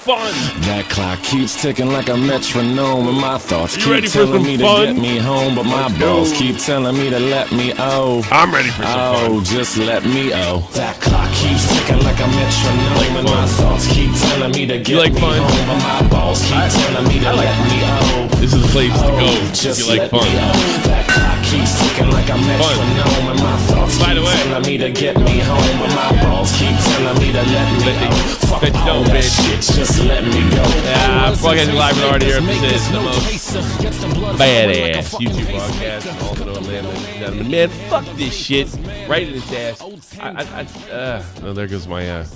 fun. That clock keeps ticking like a metronome, and my thoughts keep telling me fun? to get me home, but my balls keep telling me to let me I'm ready for some fun. Just let me That clock keeps ticking like a metronome, and my thoughts keep telling me to get me home, but my balls keep telling me to let me This is the place to go if you like fun. That clock keeps ticking like a metronome, and my thoughts keep telling me to get me home, but my balls keep telling me to let me Fuck all that shit, just let me go. Yeah, broadcasting live with Art here. This is the most badass YouTube broadcast in all the Orlando. Man, fuck this shit. Right in his ass. Oh, there goes my end.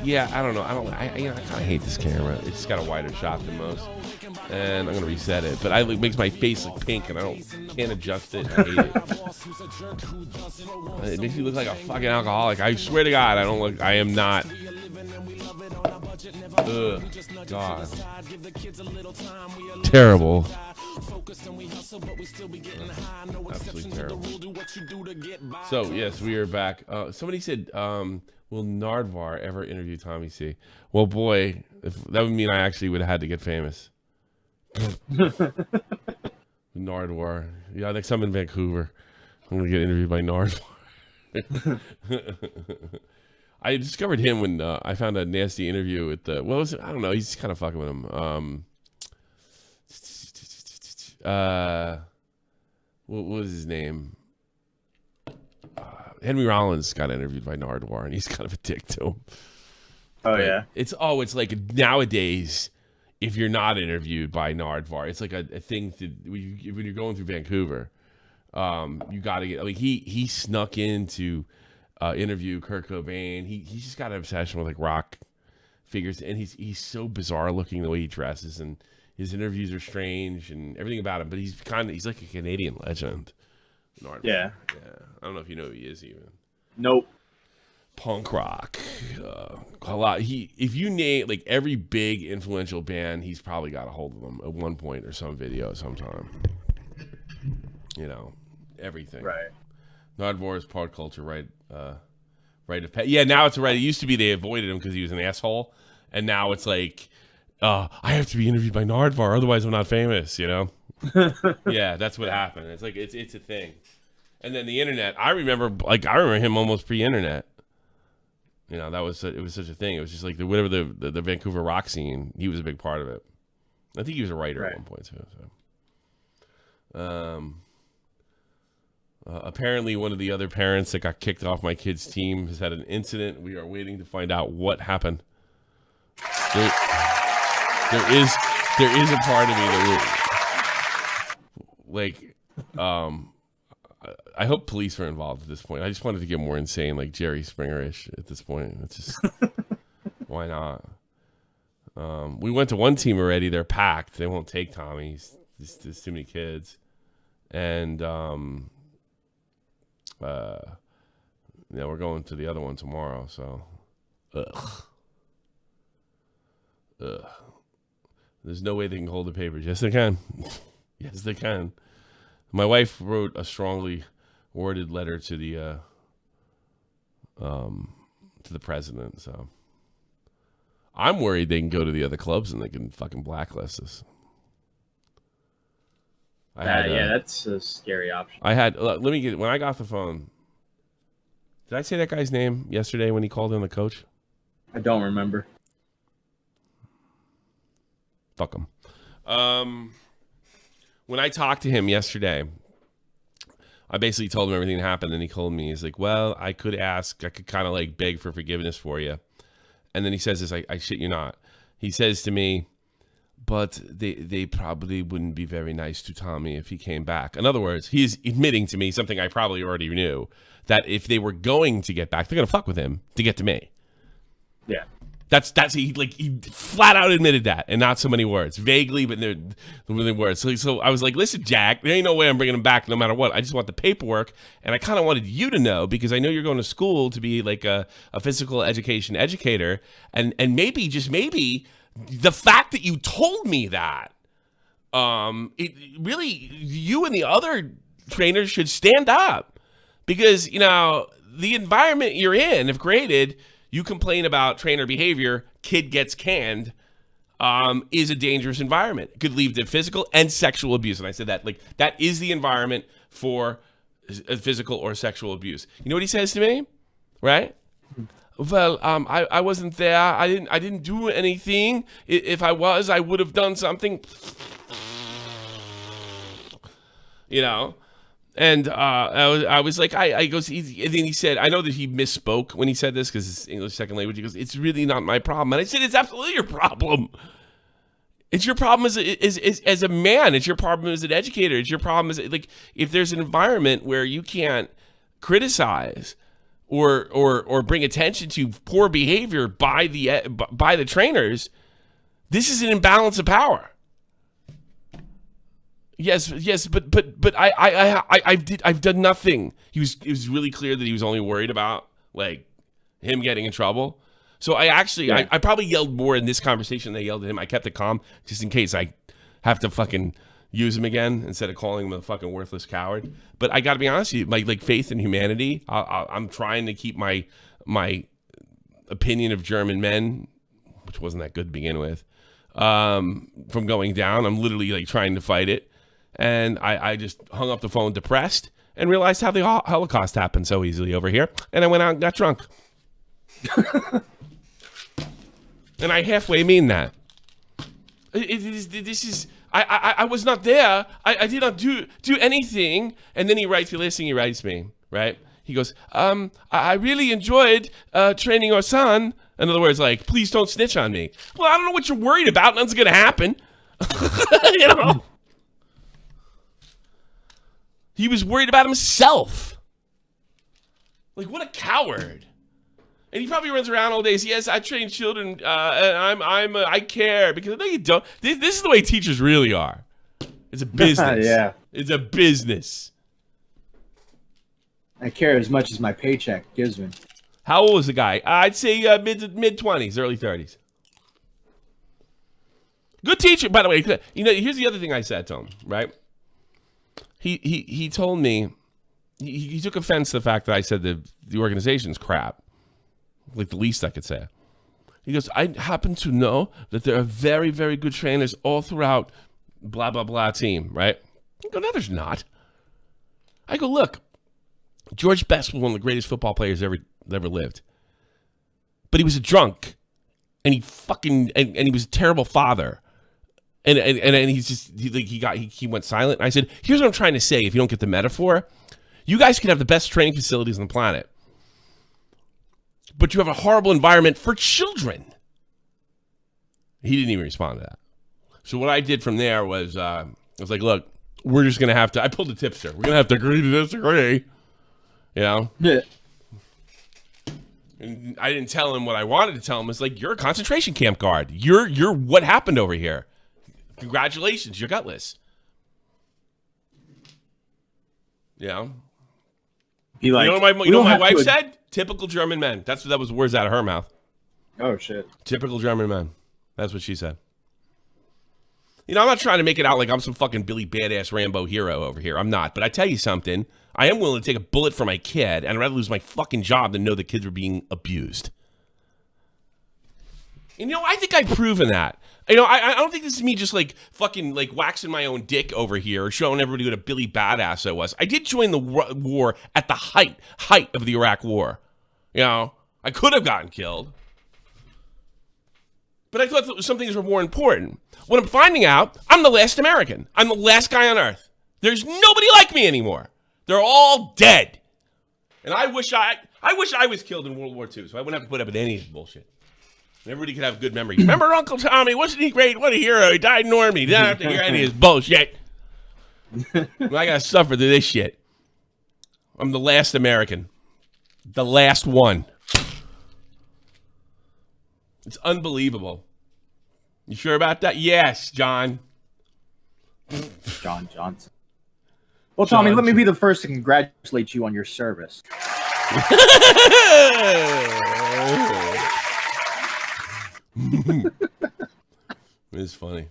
Yeah, I don't know. I kind of hate this camera. It's got a wider shot than most, and I'm gonna reset it. But it makes my face look pink, and can't adjust it. I hate it. It makes me look like a fucking alcoholic. I swear to God, I am not. Ugh, God. Terrible. Absolutely terrible. So, yes, we are back. Somebody said, will Nardvar ever interview Tommy C? Well, boy, that would mean I actually would have had to get famous. Nardvar. Yeah, next time in Vancouver, I'm going to get interviewed by Nardvar. I discovered him when I found a nasty interview with what was it? I don't know. He's kind of fucking with him. What was his name? Henry Rollins got interviewed by Nardwar, and he's kind of a dick to him. Oh, yeah. It's like nowadays, if you're not interviewed by Nardwar, it's like a thing when you're going through Vancouver. You got to get, like, he snuck into interview Kurt Cobain. He's just got an obsession with like rock figures, and he's so bizarre looking the way he dresses, and his interviews are strange and everything about him. But he's like a Canadian legend. Yeah. I don't know if you know who he is even. Nope. Punk rock, a lot. If you name like every big influential band, he's probably got a hold of them at one point or some video sometime. You know, everything. Right. Nardwar is part culture, right? Yeah, now it's right. It used to be they avoided him because he was an asshole, and now it's like, I have to be interviewed by Nardwar, otherwise I'm not famous. You know? Yeah, that's what happened. It's like it's a thing. And then the internet. I remember him almost pre-internet. You know, it was such a thing. It was just like the Vancouver rock scene. He was a big part of it. I think he was a writer at one point too. So. Apparently, one of the other parents that got kicked off my kid's team has had an incident. We are waiting to find out what happened. There is a part of me that I hope police are involved at this point. I just wanted to get more insane, like Jerry Springer-ish at this point. It's just why not? We went to one team already. They're packed. They won't take Tommy. There's too many kids, and we're going to the other one tomorrow, so there's no way they can hold the papers. Yes, they can. Yes, they can. My wife wrote a strongly worded letter to the president, so I'm worried they can go to the other clubs and they can fucking blacklist us. That's a scary option. when I got the phone. Did I say that guy's name yesterday when he called in the coach? I don't remember. Fuck him. When I talked to him yesterday, I basically told him everything that happened, and he told me, he's like, well, I could kind of like beg for forgiveness for you. And then he says this, I shit you not. He says to me, but they probably wouldn't be very nice to Tommy if he came back. In other words, he's admitting to me something I probably already knew, that if they were going to get back, they're going to fuck with him to get to me. Yeah. That's he flat out admitted that, and not so many words, vaguely, but they're words. So I was like, listen, Jack, there ain't no way I'm bringing him back no matter what. I just want the paperwork, and I kind of wanted you to know because I know you're going to school to be like a physical education educator, and maybe just maybe the fact that you told me that, it really, you and the other trainers should stand up because the environment you're in have created. you complain about trainer behavior, kid gets canned, is a dangerous environment. It could lead to physical and sexual abuse. And I said that, like, that is the environment for physical or sexual abuse. You know what he says to me? Right? Well, I wasn't there. I didn't do anything. If I was, I would have done something. You know? And I was like, I goes, and then he said, I know that he misspoke when he said this because it's English second language. He goes, it's really not my problem. And I said, it's absolutely your problem. It's your problem as a man. It's your problem as an educator. It's your problem as, like, if there's an environment where you can't criticize or bring attention to poor behavior by the trainers, this is an imbalance of power. Yes, but I've done nothing. It was really clear that he was only worried about, like, him getting in trouble. So I probably yelled more in this conversation than I yelled at him. I kept it calm just in case I have to fucking use him again instead of calling him a fucking worthless coward. But I got to be honest with you, my like faith in humanity. I'm trying to keep my opinion of German men, which wasn't that good to begin with, from going down. I'm literally like trying to fight it. And I just hung up the phone depressed and realized how the Holocaust happened so easily over here. And I went out and got drunk. And I halfway mean that. I was not there. I did not do anything. And then he writes me, right? He goes, I really enjoyed training your son. In other words, like, please don't snitch on me. Well, I don't know what you're worried about. Nothing's going to happen. You know? He was worried about himself. Like, what a coward. And he probably runs around all day. Says, yes, I train children, and I care. Because no, you don't. This is the way teachers really are. It's a business. Yeah. It's a business. I care as much as my paycheck gives me. How old is the guy? I'd say mid-20s, early 30s. Good teacher, by the way. You know, here's the other thing I said to him, right? He told me, he took offense to the fact that I said the organization's crap. Like the least I could say. He goes, I happen to know that there are very, very good trainers all throughout blah, blah, blah team, right? I go, no, there's not. I go, look, George Best was one of the greatest football players ever lived. But he was a drunk. And he was a terrible father. And he's just, he went silent. And I said, here's what I'm trying to say if you don't get the metaphor. You guys can have the best training facilities on the planet. But you have a horrible environment for children. He didn't even respond to that. So what I did from there was, I was like, look, we're just going to have to, I pulled a tipster. We're going to have to agree to disagree. You know? Yeah. And I didn't tell him what I wanted to tell him. It's like, you're a concentration camp guard. You're what happened over here. Congratulations, you're gutless. You know? You know what my wife said? Typical German men. That was words out of her mouth. Oh, shit. Typical German men. That's what she said. You know, I'm not trying to make it out like I'm some fucking Billy Badass Rambo hero over here. I'm not. But I tell you something. I am willing to take a bullet for my kid, and I'd rather lose my fucking job than know the kids were being abused. And, you know, I think I've proven that. You know, I don't think this is me just like fucking like waxing my own dick over here or showing everybody what a Billy Badass I was. I did join the war at the height of the Iraq War. You know, I could have gotten killed. But I thought that some things were more important. What I'm finding out, I'm the last American. I'm the last guy on earth. There's nobody like me anymore. They're all dead. And I wish I was killed in World War II, so I wouldn't have to put up with any of this bullshit. Everybody could have good memories. Remember Uncle Tommy? Wasn't he great? What a hero. He died in Normandy. You don't have to hear any of his bullshit. I got to suffer through this shit. I'm the last American. The last one. It's unbelievable. You sure about that? Yes, John. John Johnson. Well, Tommy, let me be the first to congratulate you on your service. It's funny.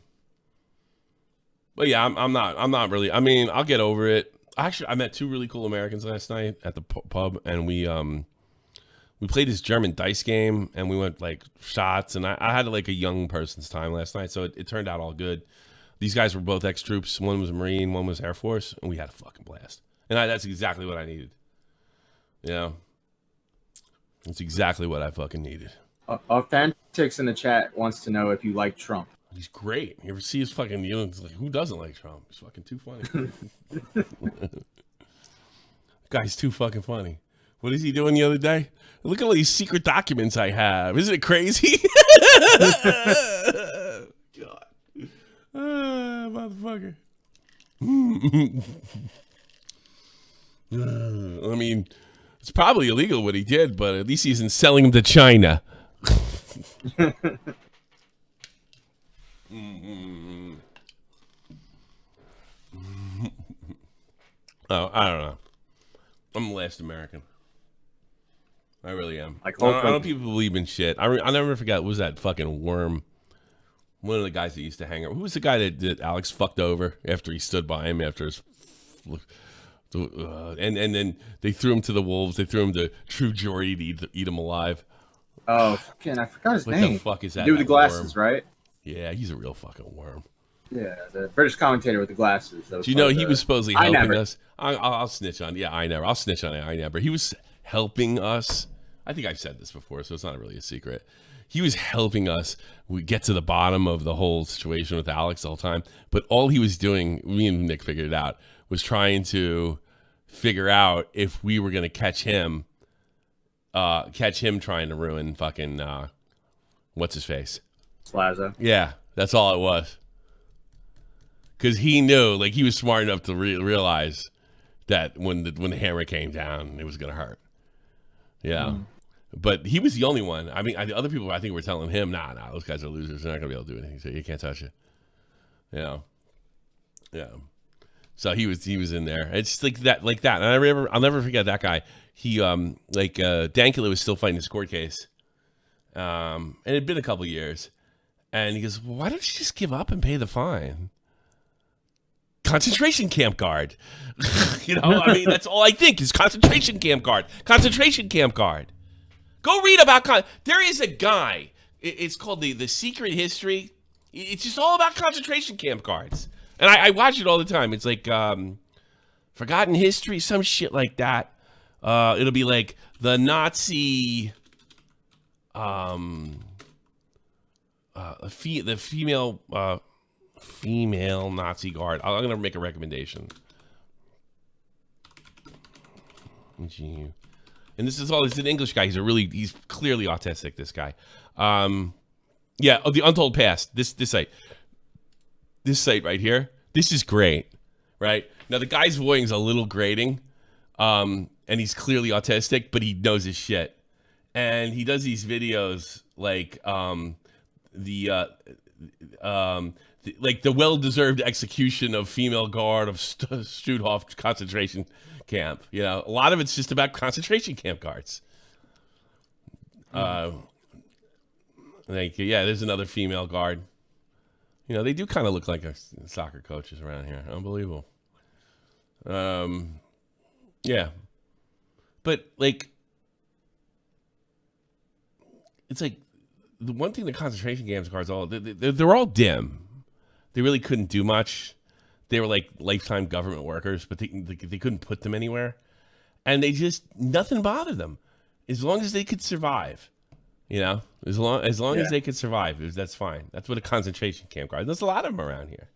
But yeah, I'm not really. I mean, I'll get over it. Actually, I met two really cool Americans last night at the pub, and we we played this German dice game, and we went like shots, and I had like a young person's time last night, so it turned out all good. These guys were both ex-troops. One was a Marine, one was Air Force, and we had a fucking blast. And that's exactly what I needed. You know? That's exactly what I fucking needed. Authentics in the chat wants to know if you like Trump. He's great. You ever see his fucking, you know, it's like, who doesn't like Trump? He's fucking too funny. Guy's too fucking funny. What is he doing the other day? Look at all these secret documents I have. Isn't it crazy? God. Motherfucker. I mean, it's probably illegal what he did, but at least he isn't selling them to China. Oh, I don't know. I'm the last American. I really am. I don't people believe in shit. I'll never forget. What was that fucking worm? One of the guys that used to hang out. Who was the guy that Alex fucked over after he stood by him after his... and then they threw him to the wolves. They threw him to True Jory to eat him alive. Oh, fucking! I forgot his name. What the fuck is that? Dude with the glasses, worm? Right? Yeah, he's a real fucking worm. Yeah, the British commentator with the glasses. Do you know he was supposedly helping us? I'll snitch on. Yeah, I never. I'll snitch on it. I never. He was helping us. I think I've said this before, so it's not really a secret. He was helping us. We get to the bottom of the whole situation with Alex the whole time. But all he was doing, me and Nick figured it out, was trying to figure out if we were going to catch him trying to ruin fucking what's his face? Slaza. Yeah, that's all it was. Because he knew, like, he was smart enough to realize that when the hammer came down, it was going to hurt. Yeah. But he was the only one. I mean, the other people, I think, were telling him, nah, those guys are losers. They're not going to be able to do anything. So you can't touch it. Yeah. Yeah. So he was in there. It's like that. And I'll never forget that guy. He, Dankula was still fighting his court case. And it had been a couple years. And he goes, well, why don't you just give up and pay the fine? Concentration camp guard. You know, I mean, that's all I think is concentration camp guard. Concentration camp guard. Go read about there is a guy. It's called the Secret History. It's just all about concentration camp guards. And I watch it all the time. It's like Forgotten History, some shit like that. It'll be like the Nazi the female Nazi guard. I'm going to make a recommendation. And this is an English guy. He's clearly autistic, this guy. Yeah, the Untold Past. This site right here. This is great, right? Now the guy's voicing's a little grating, and he's clearly autistic, but he knows his shit. And he does these videos like the well-deserved execution of female guard of Stutthof concentration camp. You know, a lot of it's just about concentration camp guards. There's another female guard. You know, they do kind of look like soccer coaches around here. Unbelievable. Yeah. But, like, it's like the one thing the concentration camp guards they're all dim. They really couldn't do much. They were like lifetime government workers, but they couldn't put them anywhere. And nothing bothered them as long as they could survive. You know, as long as they could survive, that's fine. That's what a concentration camp guard. There's a lot of them around here.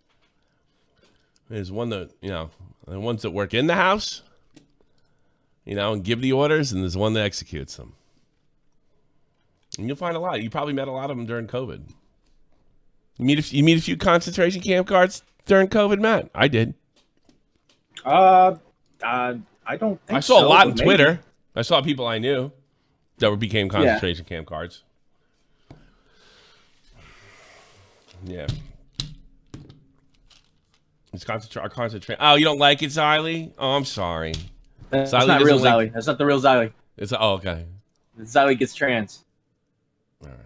There's one that, you know, the ones that work in the house, you know, and give the orders, and there's one that executes them. And you'll find a lot. You probably met a lot of them during COVID. You meet a few concentration camp guards during COVID, Matt? I did. I don't think I saw so, a lot on maybe. Twitter. I saw people I knew that became concentration camp guards. Yeah. It's concentrate. Oh, you don't like it, Xylee? Oh, I'm sorry. That's not real Xylee. That's not the real Xylee. Okay. Xylee gets trans. All right.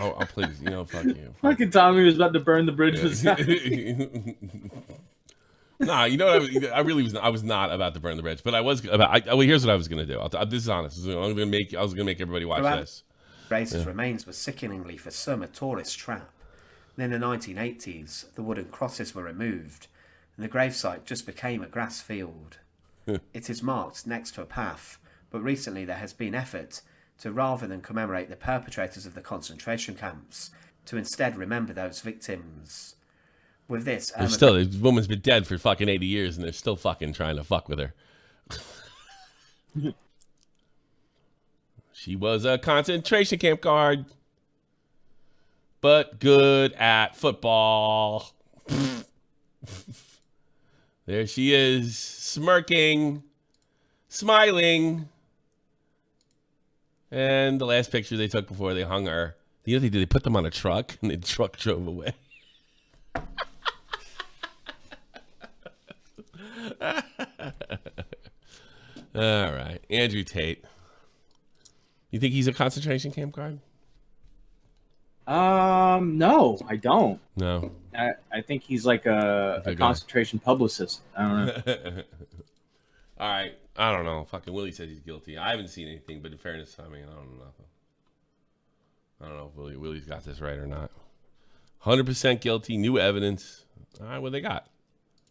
oh, please, you know, fuck you. Fucking Tommy was about to burn the bridge with Xylee. Nah, you know what? I really was. I was not about to burn the bridge, but I was about. Well, here's what I was gonna do. This is honest. I was gonna make everybody watch this. Raiser's remains were sickeningly for some a tourist trap. And in the 1980s, the wooden crosses were removed, and the gravesite just became a grass field. It is marked next to a path, but recently there has been effort to, rather than commemorate the perpetrators of the concentration camps, to instead remember those victims. With this, this woman's been dead for fucking 80 years, and they're still fucking trying to fuck with her. She was a concentration camp guard, but good at football. There she is, smirking, smiling. And the last picture they took before they hung her, you know what they did? They put them on a truck, and the truck drove away. All right, Andrew Tate. You think he's a concentration camp guard? No, I don't. No. I think he's like a concentration publicist. I don't know. All right, I don't know. Fucking Willie says he's guilty. I haven't seen anything, but in fairness, I mean, I don't know. I don't know if Willie's got this right or not. 100% guilty. New evidence. All right, what they got?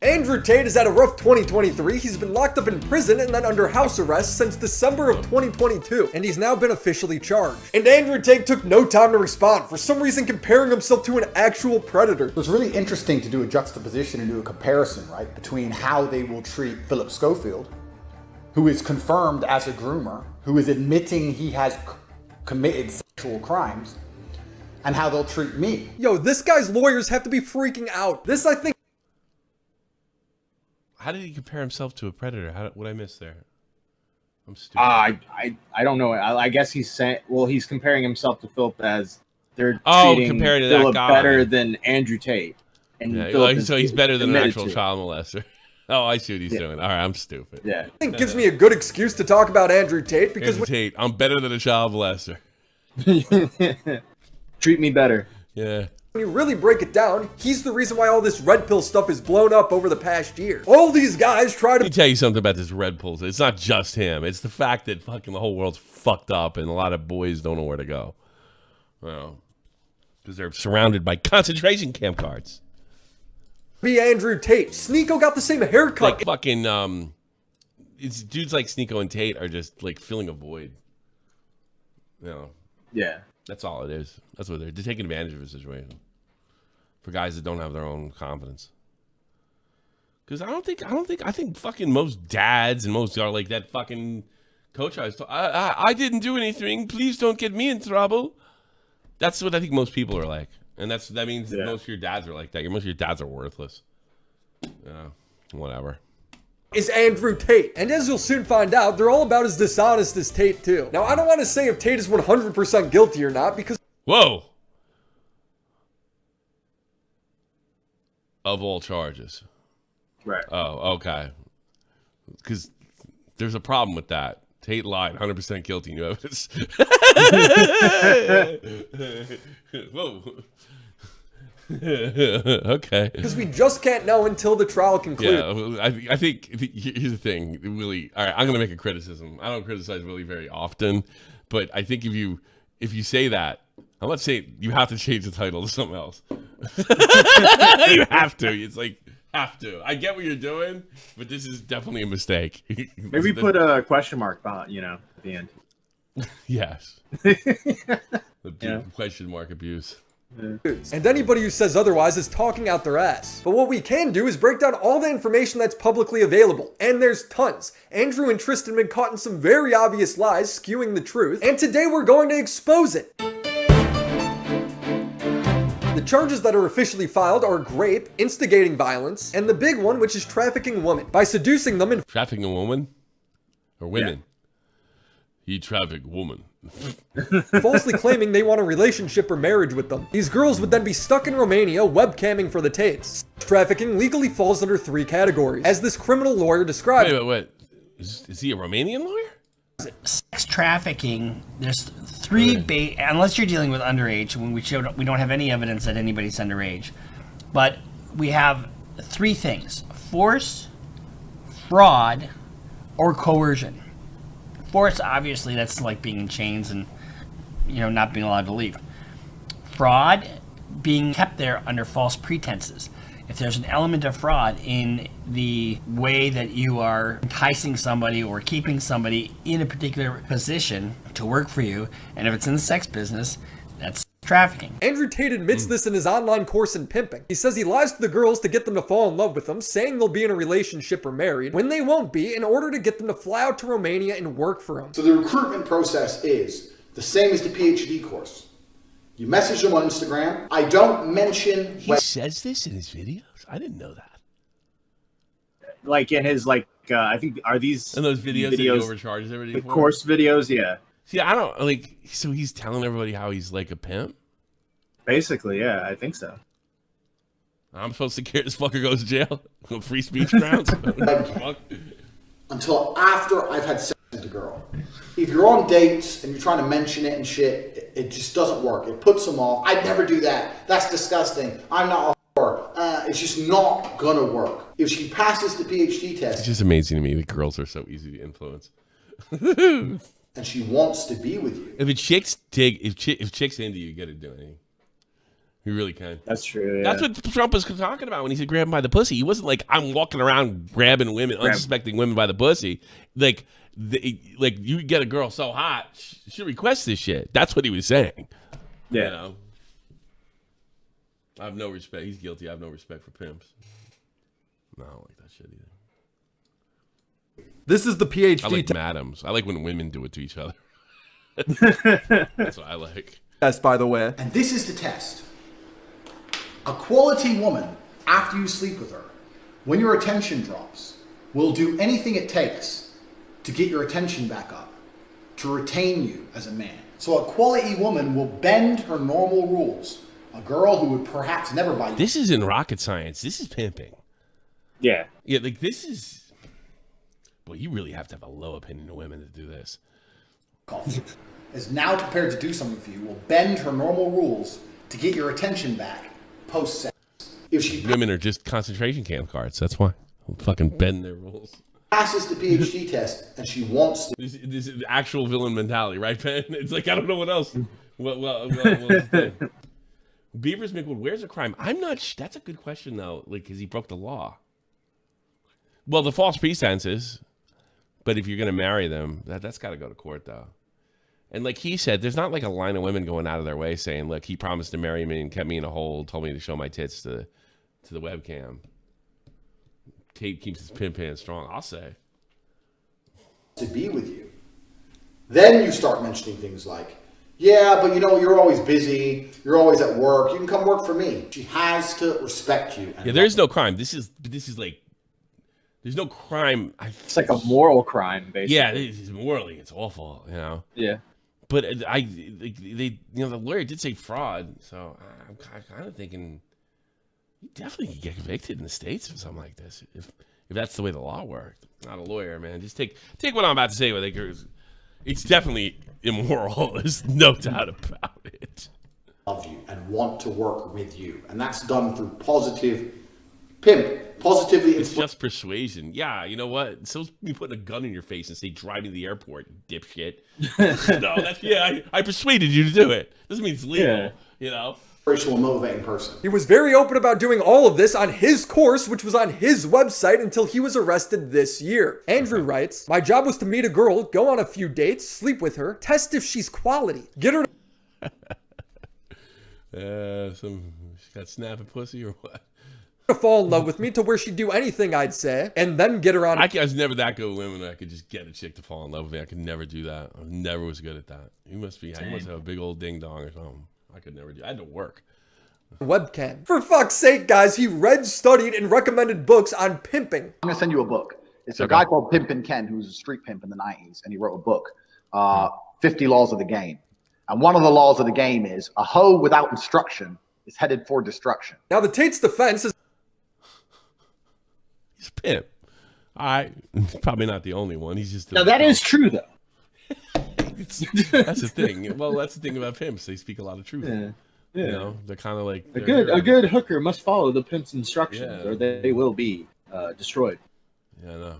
Andrew Tate has had a rough 2023. He's been locked up in prison and then under house arrest since December of 2022, and he's now been officially charged. And Andrew Tate took no time to respond, for some reason comparing himself to an actual predator. It was really interesting to do a juxtaposition and do a comparison, right, between how they will treat Philip Schofield, who is confirmed as a groomer, who is admitting he has committed sexual crimes, and how they'll treat me. Yo, this guy's lawyers have to be freaking out. This, I think... How did he compare himself to a predator? What I miss there? I'm stupid. I don't know. I guess he's saying, well, he's comparing himself to Philip as they're treating compared to Philip that guy. better than Andrew Tate. And yeah, so he's better than an actual child molester. Oh, I see what he's doing. All right, I'm stupid. Yeah. I think gives me a good excuse to talk about Andrew Tate because Andrew Tate, I'm better than a child molester. Treat me better. Yeah. when you really break it down, he's the reason why all this red pill stuff is blown up over the past year. All these guys try to... Let me tell you something about this red pill. It's not just him. It's the fact that fucking the whole world's fucked up and a lot of boys don't know where to go. Well, because they're surrounded by concentration camp guards. Be Andrew Tate. Sneeko got the same haircut. Like fucking, it's dudes like Sneeko and Tate are just like filling a void. You know. Yeah. That's all it is. That's what they're taking advantage of the situation for guys that don't have their own confidence. Because I think fucking most dads and most are like that fucking coach. I didn't do anything. Please don't get me in trouble. That's what I think most people are like, and that means most of your dads are like that. Most of your dads are worthless. Yeah, whatever. Is Andrew Tate. And as you'll soon find out, they're all about as dishonest as Tate too. Now, I don't want to say if Tate is 100% guilty or not because... Whoa! Of all charges. Right. Oh, okay. Because there's a problem with that. Tate lied, 100% guilty, new evidence. Whoa. Okay. Because we just can't know until the trial concludes. Yeah, I think here's the thing, Willie. All right, I'm gonna make a criticism. I don't criticize Willie very often, but I think if you say that, I'm not saying you have to change the title to something else. You have to. It's like have to. I get what you're doing, but this is definitely a mistake. Maybe put a question mark behind, at the end. Yes. The question mark abuse. And anybody who says otherwise is talking out their ass. But what we can do is break down all the information that's publicly available. And there's tons. Andrew and Tristan have been caught in some very obvious lies, skewing the truth. And today we're going to expose it. The charges that are officially filed are rape, instigating violence, and the big one, which is trafficking a woman by seducing them and... Trafficking a woman? Or women? Yeah. He trafficked woman. falsely claiming they want a relationship or marriage with them. These girls would then be stuck in Romania webcamming for the Tates. Trafficking legally falls under 3 categories, as this criminal lawyer described. Wait. Is he a Romanian lawyer? Sex trafficking, there's 3 unless you're dealing with underage, when we don't have any evidence that anybody's underage. But we have 3 things. force, fraud, or coercion. Force, obviously, that's like being in chains and, not being allowed to leave. Fraud, being kept there under false pretenses. If there's an element of fraud in the way that you are enticing somebody or keeping somebody in a particular position to work for you, and if it's in the sex business, that's trafficking. Andrew Tate admits this in his online course in pimping. He says he lies to the girls to get them to fall in love with him, saying they'll be in a relationship or married, when they won't be, in order to get them to fly out to Romania and work for him. So the recruitment process is the same as the PhD course. You message them on Instagram. I don't mention... He says this in his videos? I didn't know that. Like in his, I think, are these... In those videos that he overcharges everybody the for? course videos, yeah. See, I don't, so he's telling everybody how he's like a pimp? Basically, yeah, I think so. I'm supposed to care this fucker goes to jail? Free speech grounds? Until after I've had sex with the girl. If you're on dates and you're trying to mention it and shit, it just doesn't work. It puts them off. I'd never do that. That's disgusting. I'm not a whore. It's just not gonna work. If she passes the PhD test... It's just amazing to me that girls are so easy to influence. and she wants to be with you. If a chick's if chick's into you, you gotta do anything. You really can. That's true. Yeah. That's what Trump was talking about when he said grab him by the pussy. He wasn't like, I'm walking around grabbing women, unsuspecting women by the pussy. Like you get a girl so hot, she requests this shit. That's what he was saying. Yeah. You know? I have no respect. He's guilty. I have no respect for pimps. No, I don't like that shit either. This is the PhD I like madams. I like when women do it to each other. That's what I like. test, by the way. And this is the test. A quality woman, after you sleep with her, when your attention drops, will do anything it takes to get your attention back up, to retain you as a man. So a quality woman will bend her normal rules. A girl who would perhaps never buy... This isn't rocket science. This is pimping. Yeah. Yeah, like this is... Boy, you really have to have a low opinion of women to do this. Is now prepared to do something for you, will bend her normal rules to get your attention back post-sex. If she Women are just concentration camp guards. That's why. They'll fucking bend their rules. passes the PhD test and she wants to... This is actual villain mentality, right, Ben? It's like, I don't know what else. Well, Beavers McWood, where's the crime? I'm not... That's a good question, though, like, because he broke the law. Well, the false pretenses, but if you're going to marry them, that's got to go to court, though. And like he said, there's not like a line of women going out of their way saying, look, he promised to marry me and kept me in a hole, told me to show my tits to the webcam. Tate keeps his pimp hand strong, I'll say. To be with you. Then you start mentioning things like, yeah, but you know, you're always busy, you're always at work, you can come work for me. She has to respect you. Yeah, there's no crime. This is like, there's no crime. It's like a moral crime, basically. Yeah, it's morally, it's awful, you know. Yeah. But the lawyer did say fraud, so I'm kind of thinking you definitely could get convicted in the States for something like this if that's the way the law worked. Not a lawyer, man. Just take what I'm about to say with it. It's definitely immoral. There's no doubt about it. Love you and want to work with you, and that's done through positive pimp. Positively, it's just persuasion. Yeah, you know what? So you putting a gun in your face and say, "Drive me to the airport, you dipshit." No, I persuaded you to do it. Doesn't mean it's legal. Yeah. You know. Inspirational, motivating person. He was very open about doing all of this on his course, which was on his website until he was arrested this year. Andrew writes, "My job was to meet a girl, go on a few dates, sleep with her, test if she's quality, get her she got snapping pussy or what? to fall in love with me to where she'd do anything I'd say, and then get her on." I was never that good with women. I could just get a chick to fall in love with me. I could never do that. I never was good at that. You must have a big old ding dong or something. I could never do. I had to work. Webcam. For fuck's sake, guys, he read, studied, and recommended books on pimping. I'm gonna send you a book. It's a guy called Pimpin' Ken, who was a street pimp in the 90s, and he wrote a book, 50 Laws of the Game. And one of the laws of the game is a hoe without instruction is headed for destruction. Now, the Tate's defense is he's a pimp. All right, probably not the only one. He's just now that is true though. That's the thing. Well, that's the thing about pimps. They speak a lot of truth. Yeah. You know, they're kind of like a good hooker must follow the pimp's instructions, or they will be destroyed. Yeah, I know.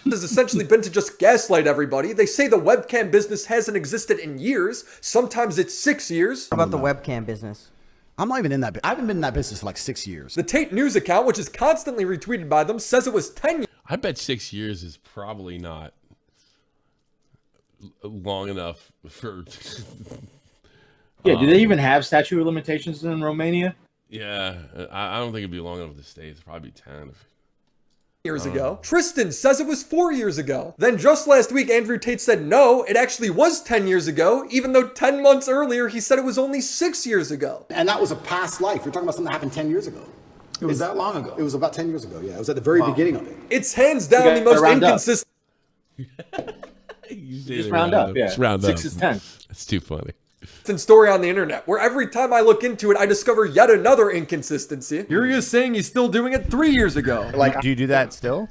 Has essentially been to just gaslight everybody. They say the webcam business hasn't existed in years. Sometimes it's 6 years. How about the webcam business? I'm not even in that. I haven't been in that business for like 6 years. The Tate News account, which is constantly retweeted by them, says it was 10 years. I bet 6 years is probably not long enough for. Yeah, do they even have statute of limitations in Romania? Yeah, I don't think it'd be long enough to stay. It's probably 10. Years ago. Tristan says it was 4 years ago. Then just last week, Andrew Tate said no, it actually was 10 years ago, even though 10 months earlier he said it was only 6 years ago. And that was a past life. You're talking about something that happened 10 years ago. It was that long ago. It was about 10 years ago, yeah. It was at the very beginning of it. It's hands down the most inconsistent. Just round up, yeah. Just round 6 up. is 10. It's too funny. Story on the internet, where every time I look into it, I discover yet another inconsistency. Here he is saying he's still doing it 3 years ago. Do you do that still?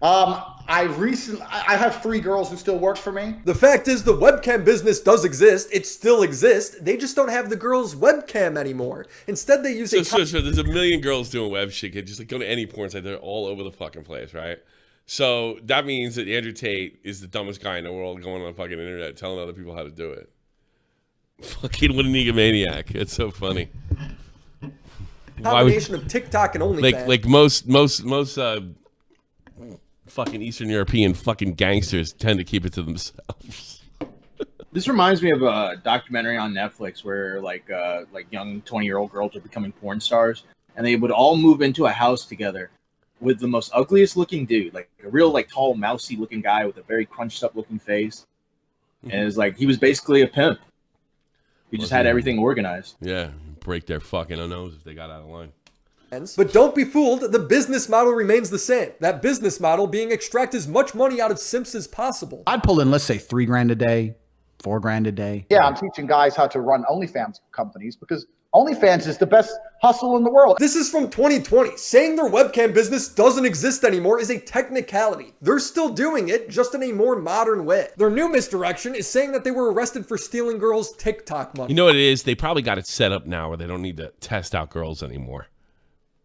I have 3 girls who still work for me. The fact is, the webcam business does exist. It still exists. They just don't have the girls' webcam anymore. Instead, they use So there's a million girls doing web shit. Just like go to any porn site, they're all over the fucking place, right? So that means that Andrew Tate is the dumbest guy in the world going on the fucking internet telling other people how to do it. Fucking what an egomaniac. It's so funny. Combination of TikTok and OnlyFans. Like most fucking Eastern European fucking gangsters tend to keep it to themselves. This reminds me of a documentary on Netflix where like young 20-year-old girls are becoming porn stars, and they would all move into a house together with the most ugliest looking dude, like a real like tall, mousy looking guy with a very crunched up looking face, and it was like he was basically a pimp. He just had everything organized. Yeah, break their fucking nose if they got out of line. But don't be fooled, the business model remains the same. That business model being extract as much money out of simps as possible. I'd pull in, let's say, $3,000 a day, $4,000 a day. Yeah, I'm teaching guys how to run OnlyFans companies because OnlyFans is the best hustle in the world. This is from 2020. Saying their webcam business doesn't exist anymore is a technicality. They're still doing it, just in a more modern way. Their new misdirection is saying that they were arrested for stealing girls' TikTok money. You know what it is? They probably got it set up now where they don't need to test out girls anymore.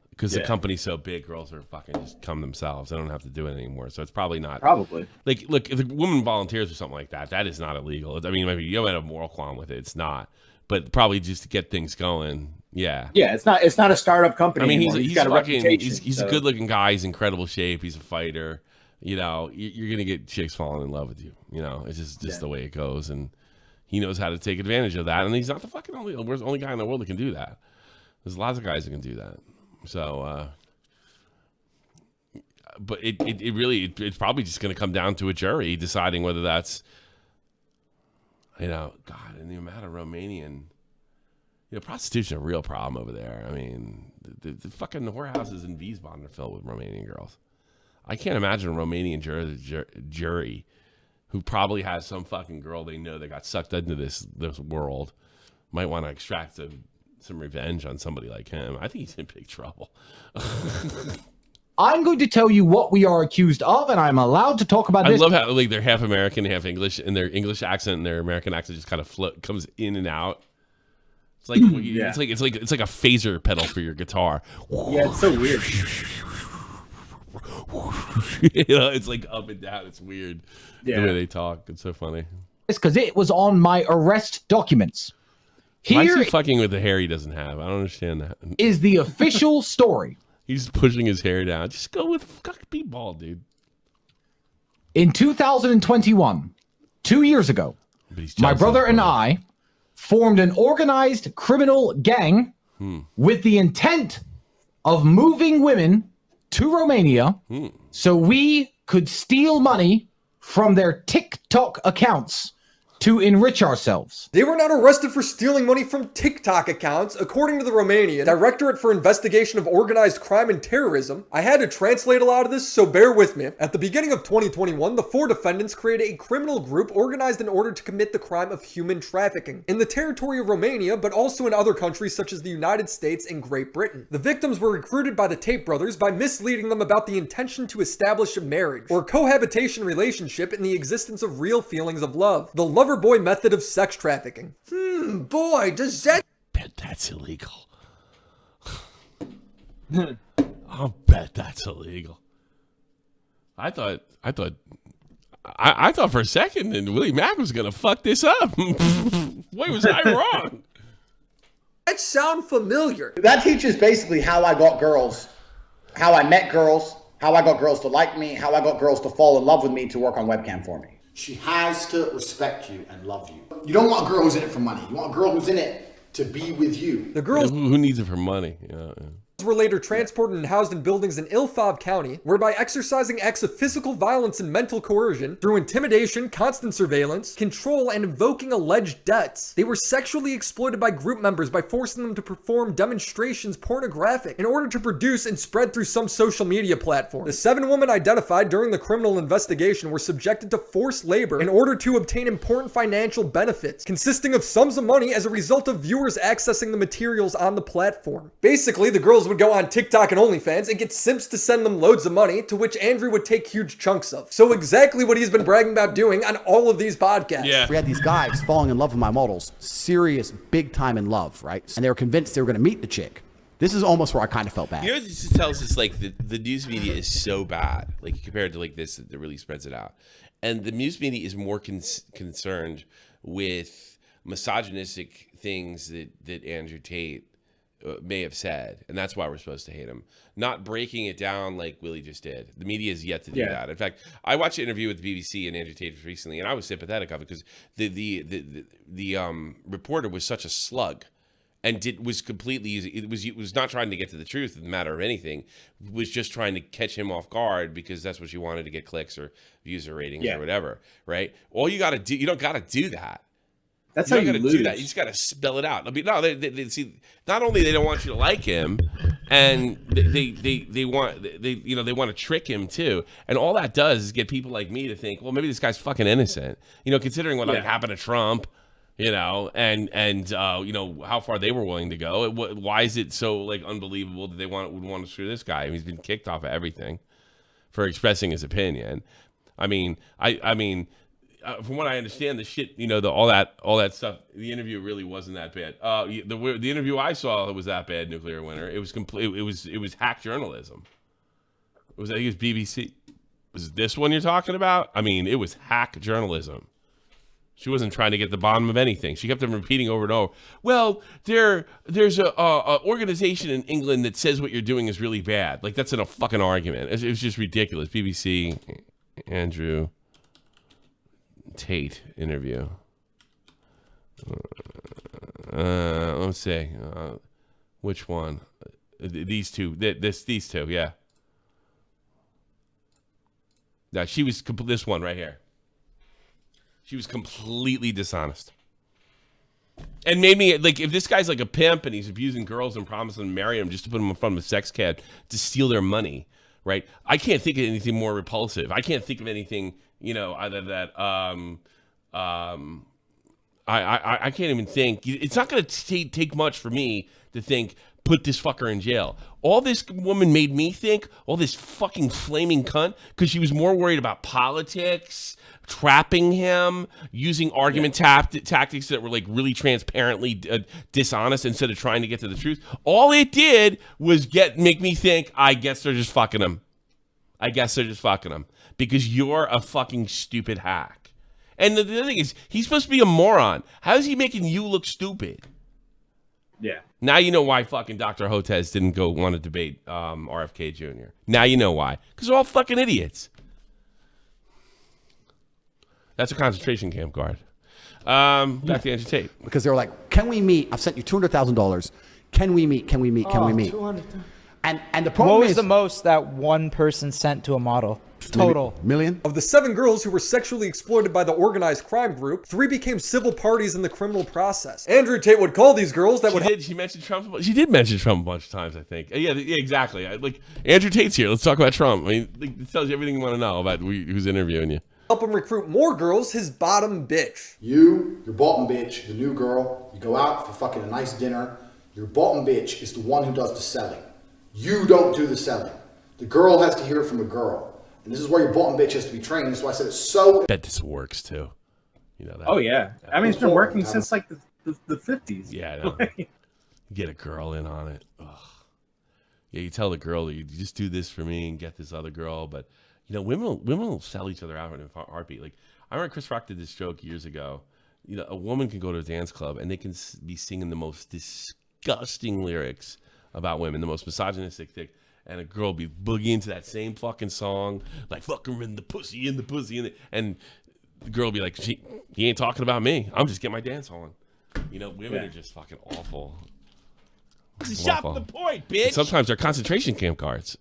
Because the company's so big, girls are fucking just come themselves. They don't have to do it anymore. So it's probably not. Probably. Like, look, if a woman volunteers or something like that, that is not illegal. I mean, maybe you might have a moral qualm with it. It's not. But probably just to get things going, yeah. Yeah, it's not a startup company. I mean, anymore. he's got a fucking, reputation. he's a good-looking guy. He's in incredible shape. He's a fighter. You know, you're going to get chicks falling in love with you. You know, it's just the way it goes. And he knows how to take advantage of that. And he's not the fucking only guy in the world that can do that. There's lots of guys that can do that. So, but it's probably just going to come down to a jury deciding whether that's, you know, God, and the amount of Romanian, you know, prostitution is a real problem over there. I mean, the fucking whorehouses in Wiesbaden are filled with Romanian girls. I can't imagine a Romanian jury who probably has some fucking girl they know that got sucked into this world might want to extract some revenge on somebody like him. I think he's in big trouble. I'm going to tell you what we are accused of, and I'm allowed to talk about this. I love how like they're half American, half English, and their English accent and their American accent just kind of comes in and out. It's like it's like a phaser pedal for your guitar. Yeah, it's so weird. You know, it's like up and down. It's weird the way they talk. It's so funny. It's because it was on my arrest documents. Why is he fucking with the hair he doesn't have? I don't understand that. Is the official story. He's pushing his hair down. Just go with be bald, dude. In 2021, 2 years ago, my brother and I formed an organized criminal gang with the intent of moving women to Romania so we could steal money from their TikTok accounts to enrich ourselves. They were not arrested for stealing money from TikTok accounts. According to the Romanian Directorate for Investigation of Organized Crime and Terrorism, I had to translate a lot of this, so bear with me. At the beginning of 2021, the 4 defendants created a criminal group organized in order to commit the crime of human trafficking in the territory of Romania, but also in other countries such as the United States and Great Britain. The victims were recruited by the Tate brothers by misleading them about the intention to establish a marriage or cohabitation relationship in the existence of real feelings of love. The lover boy method of sex trafficking. Boy, does that... Bet that's illegal. I'll bet that's illegal. I thought for a second that Willie Mack was gonna fuck this up. Wait, was I wrong? That sound familiar. That teaches basically how I got girls, how I met girls, how I got girls to like me, how I got girls to fall in love with me to work on webcam for me. She has to respect you and love you. You don't want a girl who's in it for money. You want a girl who's in it to be with you. The girls who needs it for money. Yeah. were later transported and housed in buildings in Ilfov County, where by exercising acts of physical violence and mental coercion, through intimidation, constant surveillance, control, and invoking alleged debts, they were sexually exploited by group members by forcing them to perform demonstrations pornographic in order to produce and spread through some social media platform. The 7 women identified during the criminal investigation were subjected to forced labor in order to obtain important financial benefits, consisting of sums of money as a result of viewers accessing the materials on the platform. Basically, the girls would go on TikTok and OnlyFans and get simps to send them loads of money, to which Andrew would take huge chunks of. So exactly what he's been bragging about doing on all of these podcasts. Yeah. We had these guys falling in love with my models, serious, big time in love, right? And they were convinced they were going to meet the chick. This is almost where I kind of felt bad. You know, this tells us like the news media is so bad, like compared to like this, that really spreads it out. And the news media is more concerned with misogynistic things that Andrew Tate may have said, and that's why we're supposed to hate him, not breaking it down like Willie just did. The media is yet to do that. In fact, I watched an interview with the BBC and Andrew Tate recently, and I was sympathetic of it because the reporter was such a slug, and was completely, it was not trying to get to the truth of the matter of anything, was just trying to catch him off guard because that's what she wanted, to get clicks or views or ratings or whatever, right? All you got to do, you don't got to do that. That's you how you got to lose. do that. You just got to spell it out. I mean, no, they see. Not only they don't want you to like him, and they want to trick him too. And all that does is get people like me to think, well, maybe this guy's fucking innocent. You know, considering what like happened to Trump, you know, and you know how far they were willing to go. Why is it so like unbelievable that they would want to screw this guy? I mean, he's been kicked off of everything for expressing his opinion. I mean, from what I understand, the shit, you know, all that stuff. The interview really wasn't that bad. The interview I saw was that bad. Nuclear Winter. It was complete. It was hack journalism. I think it was BBC. Was it this one you're talking about? I mean, it was hack journalism. She wasn't trying to get the bottom of anything. She kept on repeating over and over. Well, there's a organization in England that says what you're doing is really bad. Like that's in a fucking argument. It was just ridiculous. BBC, Andrew Tate interview. Let's see. Which one? These two. These two. Yeah. Now she was this one right here. She was completely dishonest. And made me like, if this guy's like a pimp and he's abusing girls and promising to marry them just to put them in front of a sex cab to steal their money, right? I can't think of anything more repulsive. I can't think of anything, you know, other that I can't even think. It's not going to take much for me to think, put this fucker in jail. All this woman made me think, all this fucking flaming cunt, because she was more worried about politics, trapping him, using argument tactics that were like really transparently dishonest instead of trying to get to the truth. All it did was make me think, I guess they're just fucking him. Because you're a fucking stupid hack. And the thing is, he's supposed to be a moron. How is he making you look stupid? Yeah. Now you know why fucking Dr. Hotez didn't want to debate RFK Jr. Now you know why. Because they're all fucking idiots. That's a concentration camp guard. Back to Andrew Tate. Because they were like, can we meet? I've sent you $200,000. Can we meet? Can we meet? Can we meet? And the problem what was is, the most that one person sent to a model? Total. Million? Of the 7 girls who were sexually exploited by the organized crime group, 3 became civil parties in the criminal process. Andrew Tate would call these girls that She mentioned Trump. She did mention Trump a bunch of times, I think. Yeah, exactly. Like Andrew Tate's here. Let's talk about Trump. I mean, it tells you everything you want to know about who's interviewing you. help him recruit more girls, his bottom bitch. Your bottom bitch, the new girl, you go out for fucking a nice dinner. Your bottom bitch is the one who does the selling. You don't do the selling. The girl has to hear it from a girl. And this is where your bottom bitch has to be trained. That's why I said it's so... I bet this works too. You know that. Oh yeah. I mean, it's been working since like the 50s. Yeah, I know. Get a girl in on it. Ugh. yeah, you tell the girl, you just do this for me and get this other girl. But, you know, women will sell each other out in a heartbeat. Like, I remember Chris Rock did this joke years ago. You know, a woman can go to a dance club and they can be singing the most disgusting lyrics about women, the most misogynistic thing. And a girl be boogieing to that same fucking song, like, fuck her in the pussy, and the girl be like, he ain't talking about me. I'm just getting my dance on. You know, women are just fucking awful. It's a shot for the point, bitch. And sometimes they're concentration camp guards.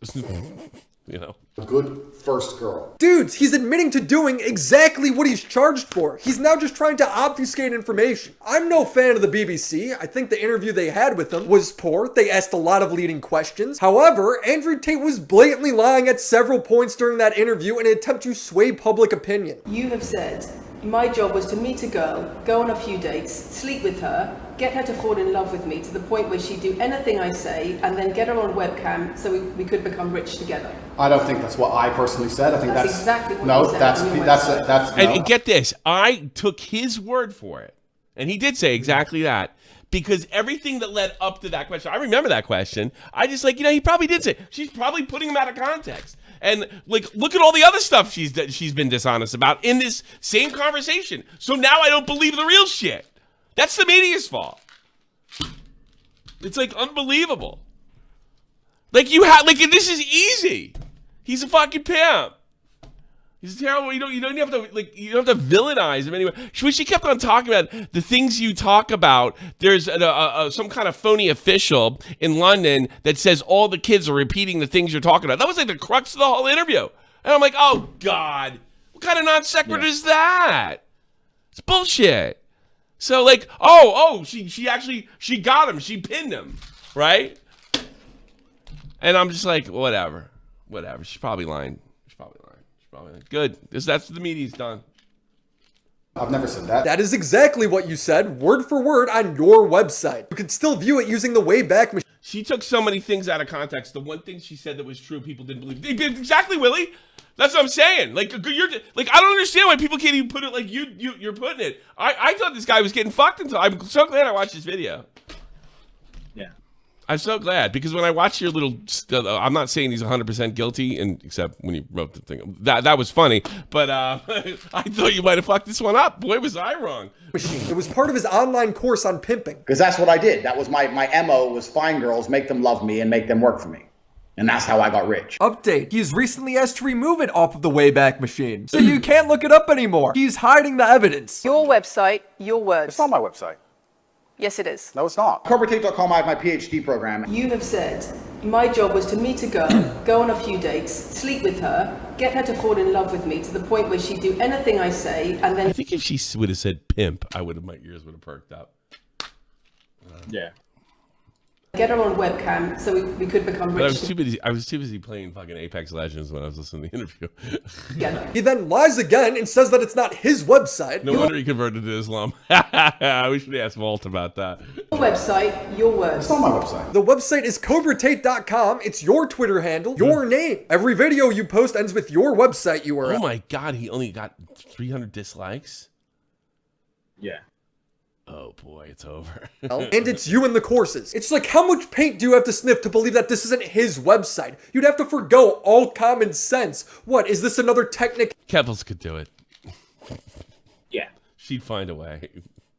You know, A good first girl. Dudes, he's admitting to doing exactly what he's charged for. He's now just trying to obfuscate information. I'm no fan of the BBC. I think the interview they had with him was poor. They asked a lot of leading questions. However, Andrew Tate was blatantly lying at several points during that interview in an attempt to sway public opinion. You have said, my job was to meet a girl, go on a few dates, sleep with her, get her to fall in love with me to the point where she'd do anything I say, and then get her on webcam so we could become rich together. I don't think that's what I personally said. I think that's exactly what no, you said that's on your that's website. that's no. And get this, I took his word for it, and he did say exactly that. Because everything that led up to that question, I remember that question. I just like, you know, he probably did say, she's probably putting him out of context. And like, look at all the other stuff she's been dishonest about in this same conversation. So now I don't believe the real shit. That's the media's fault. It's like unbelievable. Like this is easy. He's a fucking pimp. He's terrible. You don't have to villainize him anyway. She kept on talking about the things you talk about. There's some kind of phony official in London that says all the kids are repeating the things you're talking about. That was like the crux of the whole interview. And I'm like, oh God, what kind of non sequitur is that? It's bullshit. So like, she got him. She pinned him, right? And I'm just like, whatever. She's probably lying. Good. That's the media's done. I've never said that. That is exactly what you said, word for word, on your website. You can still view it using the Wayback Machine. She took so many things out of context. The one thing she said that was true, people didn't believe. Exactly, Willie. That's what I'm saying. Like, you're like, I don't understand why people can't even put it like you're putting it. I thought this guy was getting fucked until I'm so glad I watched this video. Yeah. I'm so glad, because when I watch your little, I'm not saying he's 100% guilty, and except when you wrote the thing, that was funny. But I thought you might have fucked this one up. Boy, was I wrong. It was part of his online course on pimping. Because that's what I did. That was my MO, was find girls, make them love me, and make them work for me. And that's how I got rich. Update. He's recently asked to remove it off of the Wayback Machine, so you can't look it up anymore. He's hiding the evidence. Your website, your words. It's not my website. Yes, it is. No, it's not. CobraTape.com, I have my PhD program. You have said, my job was to meet a girl, go on a few dates, sleep with her, get her to fall in love with me to the point where she'd do anything I say, and then... I think if she would have said pimp, my ears would have perked up. Yeah. Get her on webcam so we could become rich. But I was too busy playing fucking Apex Legends when I was listening to the interview. He then lies again and says that it's not his website. No wonder he converted to Islam. We should ask Walt about that. Your website, your words. It's not my website. The website is CobraTate.com. It's your Twitter handle, your name. Every video you post ends with your website URL. Oh my God, he only got 300 dislikes? Yeah. Oh boy, it's over. And it's you in the courses. It's like, how much paint do you have to sniff to believe that this isn't his website? You'd have to forgo all common sense. What, is this another Kevels could do it. Yeah. She'd find a way.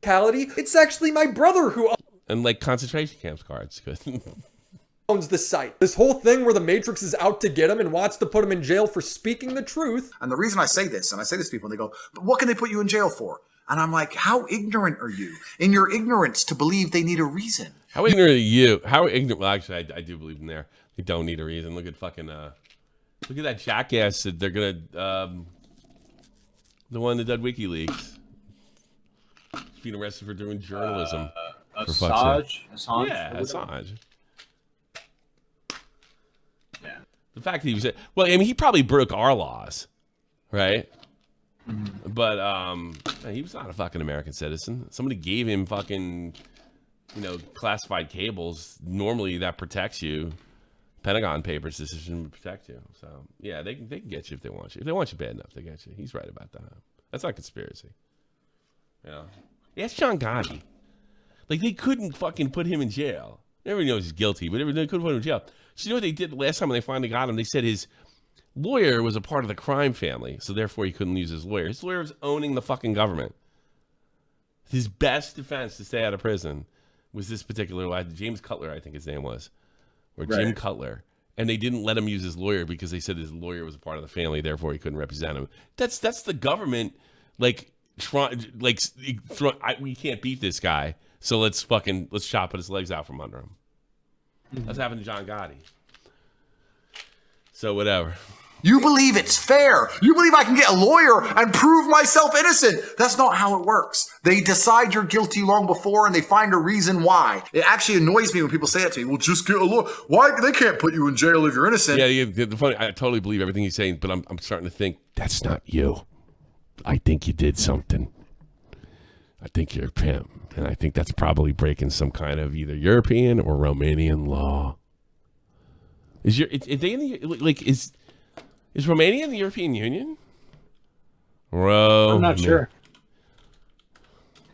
technicality? It's actually my brother who And like concentration camps cards could. owns the site. This whole thing where the Matrix is out to get him and wants to put him in jail for speaking the truth. And the reason I say this, and I say this to people, and they go, but what can they put you in jail for? And I'm like, how ignorant are you in your ignorance to believe they need a reason? How ignorant are you? How ignorant? Well, actually, I do believe in there. They don't need a reason. Look at fucking, look at that jackass that they're gonna, the one that did WikiLeaks. He's being arrested for doing journalism. Assange? Yeah, Assange. Yeah. The fact that he was, well, I mean, he probably broke our laws, right? Mm-hmm. But he was not a fucking American citizen. Somebody gave him fucking, you know, classified cables. Normally that protects you. Pentagon Papers decision would protect you. So yeah, they can get you if they want you. If they want you bad enough, they get you. He's right about that. That's not conspiracy. Yeah. Yeah, it's John Gotti. Like, they couldn't fucking put him in jail. Everybody knows he's guilty, but they couldn't put him in jail. So you know what they did last time when they finally got him? They said his lawyer was a part of the crime family, so therefore he couldn't use his lawyer. His lawyer was owning the fucking government. His best defense to stay out of prison was this particular lad, James Cutler, I think his name was, or Jim Cutler. And they didn't let him use his lawyer because they said his lawyer was a part of the family, therefore he couldn't represent him. That's the government, we can't beat this guy, so let's chop his legs out from under him. That's happened to John Gotti. So whatever. You believe it's fair. You believe I can get a lawyer and prove myself innocent. That's not how it works. They decide you're guilty long before and they find a reason why. It actually annoys me when people say it to me. Well, just get a lawyer. Why? They can't put you in jail if you're innocent. Yeah, the funny, I totally believe everything he's saying, but I'm starting to think, that's not you. I think you did something. I think you're a pimp. And I think that's probably breaking some kind of either European or Romanian law. Is Romania in the European Union? I'm not sure.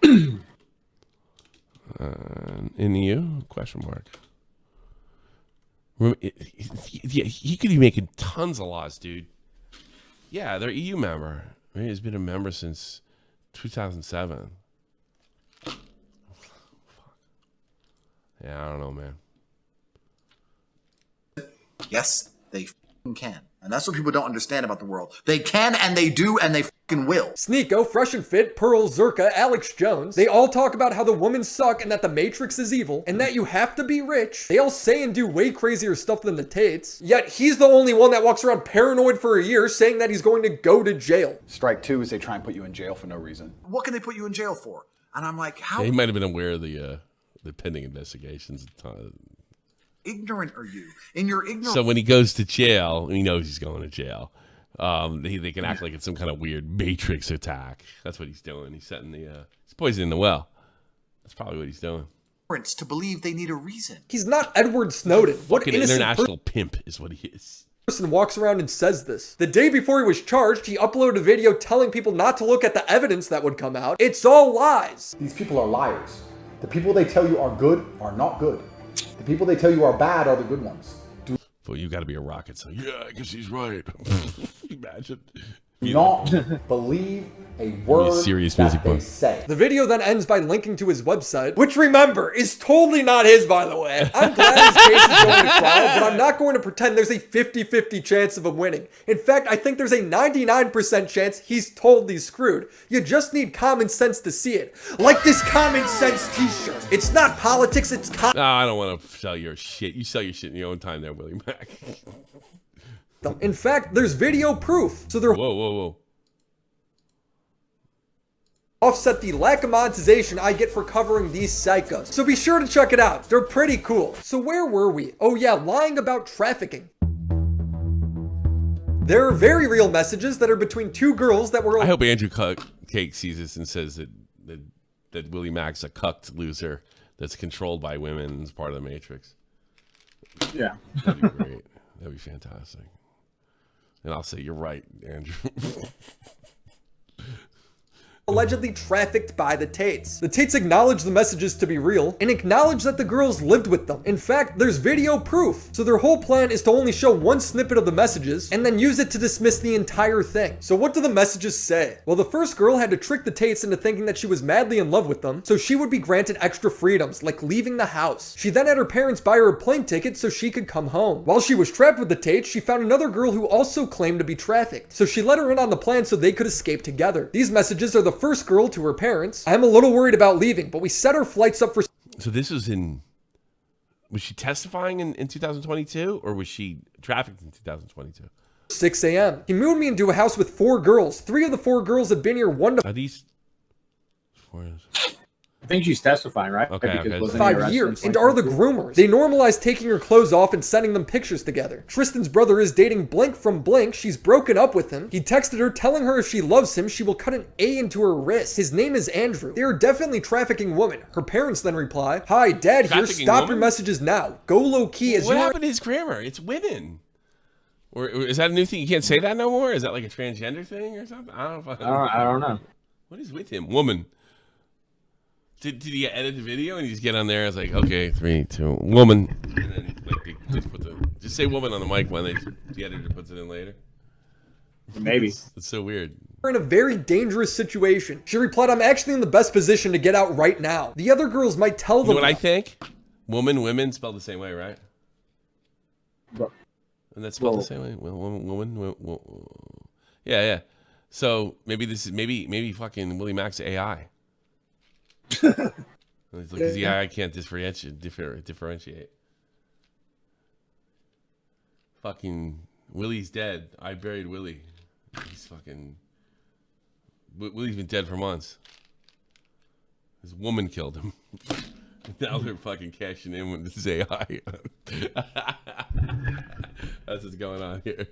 In the EU? Question mark. Yeah, he could be making tons of laws, dude. Yeah, they're EU member. He's been a member since 2007. Yeah, I don't know, man. Yes, they can. And that's what people don't understand about the world. They can and they do and they fucking will. Sneeko, Fresh and Fit, Pearl, Zerka, Alex Jones, they all talk about how the women suck and that the Matrix is evil and that you have to be rich. They all say and do way crazier stuff than the Tates. Yet he's the only one that walks around paranoid for a year saying that he's going to go to jail. Strike two is they try and put you in jail for no reason. What can they put you in jail for? And I'm like, how he might have been aware of the pending investigations at the time. Ignorant are you? In your ignorance. So when he goes to jail, he knows he's going to jail. They can act like it's some kind of weird Matrix attack. That's what he's doing. He's setting he's poisoning the well. That's probably what he's doing. To believe they need a reason. He's not Edward Snowden. What fucking international pimp is what he is. Person walks around and says this. The day before he was charged, he uploaded a video telling people not to look at the evidence that would come out. It's all lies. These people are liars. The people they tell you are good are not good. The people they tell you are bad are the good ones. Well, you got to be a rocket, so yeah, I guess he's right. Imagine. Do not believe a word that they say. The video then ends by linking to his website, which remember, is totally not his, by the way. I'm glad his case is going to trial, but I'm not going to pretend there's a 50-50 chance of him winning. In fact, I think there's a 99% chance he's totally screwed. You just need common sense to see it. Like this common sense t-shirt. It's not politics, it's No, I don't want to sell your shit. You sell your shit in your own time there, Willie Mac. In fact, there's video proof. So they're whoa. Offset the lack of monetization I get for covering these psychos. So be sure to check it out. They're pretty cool. So where were we? Oh yeah, lying about trafficking. There are very real messages that are between two girls that were... I hope Andrew Cake sees this and says that Willie Mac's a cucked loser that's controlled by women and is part of the Matrix. Yeah. That'd be great. That'd be fantastic. And I'll say, you're right, Andrew. Allegedly trafficked by the Tates. The Tates acknowledge the messages to be real and acknowledge that the girls lived with them. In fact, there's video proof. So their whole plan is to only show one snippet of the messages and then use it to dismiss the entire thing. So what do the messages say? Well, the first girl had to trick the Tates into thinking that she was madly in love with them, so she would be granted extra freedoms, like leaving the house. She then had her parents buy her a plane ticket so she could come home. While she was trapped with the Tates, she found another girl who also claimed to be trafficked. So she let her in on the plan so they could escape together. These messages are the first girl to her parents. I'm a little worried about leaving, but we set our flights up for... So this was was she testifying in 2022 or was she trafficked in 2022? 6 a.m. He moved me into a house with 4 girls. 3 of the 4 girls have been here 1 to... Are these... I think she's testifying, right? Okay. 5 years, and are the groomers. They normalize taking her clothes off and sending them pictures together. Tristan's brother is dating Blink from Blink. She's broken up with him. He texted her telling her if she loves him, she will cut an A into her wrist. His name is Andrew. They are definitely trafficking women. Her parents then reply, "Hi, Dad here. Stop your messages now. Go low key as What happened to his grammar? It's women. Or is that a new thing? You can't say that no more? Is that like a transgender thing or something? I don't know. What is with him? Woman. Did he edit the video and he just get on there? It's like, okay, 3, 2, woman, and then like they just put the Just say woman on the mic when the editor puts it in later. Maybe. It's so weird. We're in a very dangerous situation. She replied, I'm actually in the best position to get out right now. The other girls might tell them. You know what I think? Woman, women spelled the same way, right? And that's spelled the same way. Woman. Yeah. So maybe this is maybe fucking Willie Mack's AI. Because the AI can't differentiate. Fucking Willie's dead. I buried Willie. He's fucking. Willie's been dead for months. His woman killed him. Now they're fucking cashing in with this AI. That's what's going on here.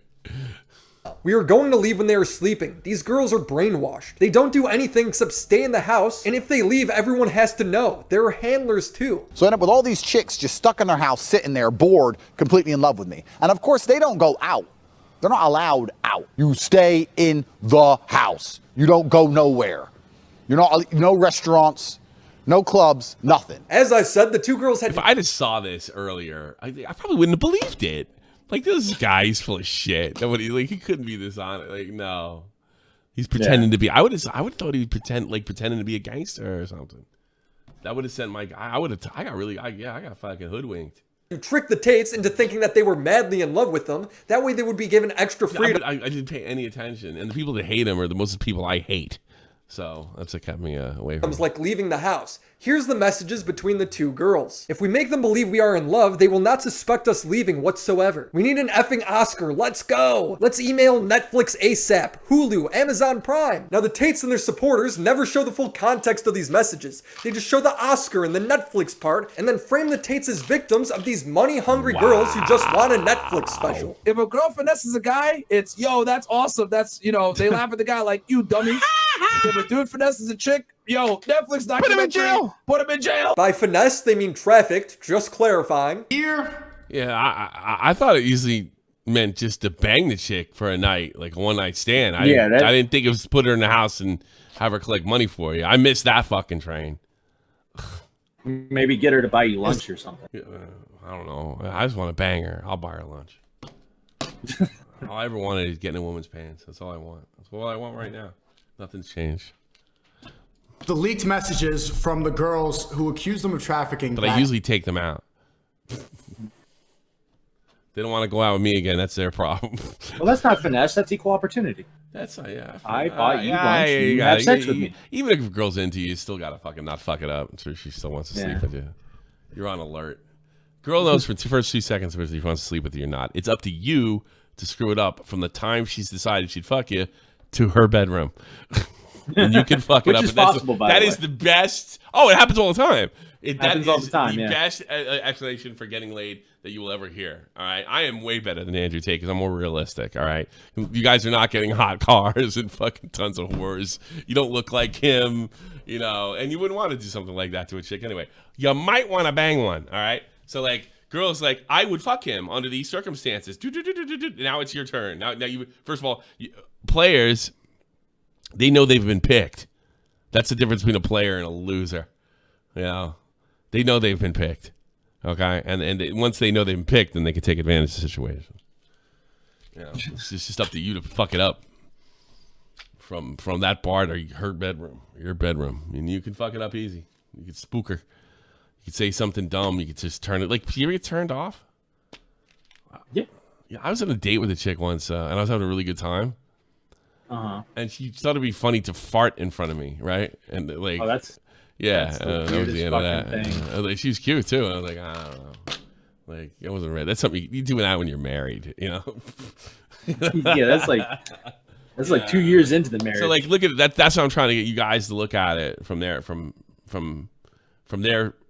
We are going to leave when they are sleeping. These girls are brainwashed. They don't do anything except stay in the house, and if they leave, everyone has to know. There are handlers too. So I end up with all these chicks just stuck in their house, sitting there, bored, completely in love with me. And of course, they don't go out. They're not allowed out. You stay in the house. You don't go nowhere. You're not, no restaurants, no clubs, nothing. As I said, the two girls had. If I just saw this earlier, I probably wouldn't have believed it. Like, this guy, he's full of shit. Nobody, he couldn't be this honest. Like, no, he's pretending to be. I would have thought he would pretending to be a gangster or something. That would have sent my guy. I got fucking hoodwinked. To trick the Tates into thinking that they were madly in love with them. That way they would be given extra freedom. I didn't pay any attention. And the people that hate him are the most people I hate. So that's what kept me away from him. Like leaving the house. Here's the messages between the two girls. If we make them believe we are in love, they will not suspect us leaving whatsoever. We need an effing Oscar. Let's go. Let's email Netflix ASAP, Hulu, Amazon Prime. Now the Tates and their supporters never show the full context of these messages. They just show the Oscar and the Netflix part and then frame the Tates as victims of these money-hungry girls who just want a Netflix special. If a girl finesses a guy, it's, yo, that's awesome. That's, they laugh at the guy like, you dummy. If a dude finesses a chick, yo, Netflix not Put him in jail. Put him in jail. By finesse, they mean trafficked, just clarifying. Yeah, I thought it usually meant just to bang the chick for a night, like a one-night stand. I didn't think it was put her in the house and have her collect money for you. I missed that fucking train. Maybe get her to buy you lunch or something. I don't know. I just want to bang her. I'll buy her lunch. All I ever wanted is getting a woman's pants. That's all I want. That's all I want right now. Nothing's changed. The leaked messages from the girls who accuse them of trafficking. But I usually take them out. They don't want to go out with me again. That's their problem. Well, that's not finesse. That's equal opportunity. That's yeah. I bought you lunch. You have sex with me. Even if a girl's into you, you still gotta fucking not fuck it up. So she still wants to sleep with you. You're on alert. Girl knows for the first 2 seconds if she wants to sleep with you or not. It's up to you to screw it up from the time she's decided she'd fuck you to her bedroom. And you can fuck it up. Which is possible, by the way. That is the best. Oh, it happens all the time. It happens all the time. The best explanation for getting laid that you will ever hear. All right, I am way better than Andrew Tate because I'm more realistic. All right, you guys are not getting hot cars and fucking tons of whores. You don't look like him, and you wouldn't want to do something like that to a chick anyway. You might want to bang one. All right, so like. Girls like, I would fuck him under these circumstances. Now it's your turn. Now you. First of all, players, they know they've been picked. That's the difference between a player and a loser. They know they've been picked. Okay, and once they know they've been picked, then they can take advantage of the situation. It's just up to you to fuck it up from that bar to her bedroom, your bedroom, and you can fuck it up easy. You can spook her. You could say something dumb. You could just turn it. Like, you ever get turned off? Yeah. I was on a date with a chick once, and I was having a really good time. And she thought it'd be funny to fart in front of me, right? And like, that's that was the end of that. Like, she was cute too. I was like, I don't know. Like, it wasn't right. That's something you do that when you're married, Yeah, that's like 2 years into the marriage. So like, look at that. That's how I'm trying to get you guys to look at it from their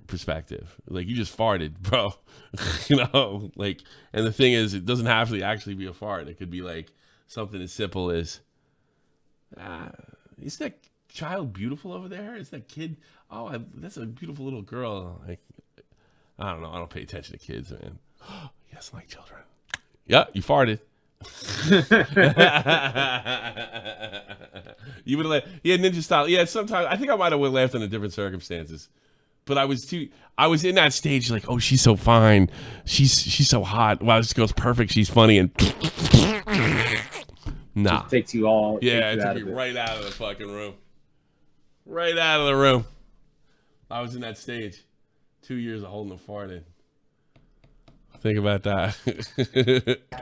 perspective. Like, you just farted, bro. Like, and the thing is, it doesn't have to actually be a fart. It could be like something as simple as, is that child beautiful over there? Is that kid? Oh, that's a beautiful little girl. Like, I don't know. I don't pay attention to kids, man. Yes, like children. Yeah, you farted. You would have laughed. Yeah, ninja style. Yeah, sometimes I think I might have laughed under different circumstances. but I was in that stage like, oh, she's so fine, she's so hot. Wow, this girl's perfect. She's funny and nah. It takes you all. Yeah, it took me right out of the fucking room. Right out of the room. I was in that stage. 2 years of holding a fart in. Think about that.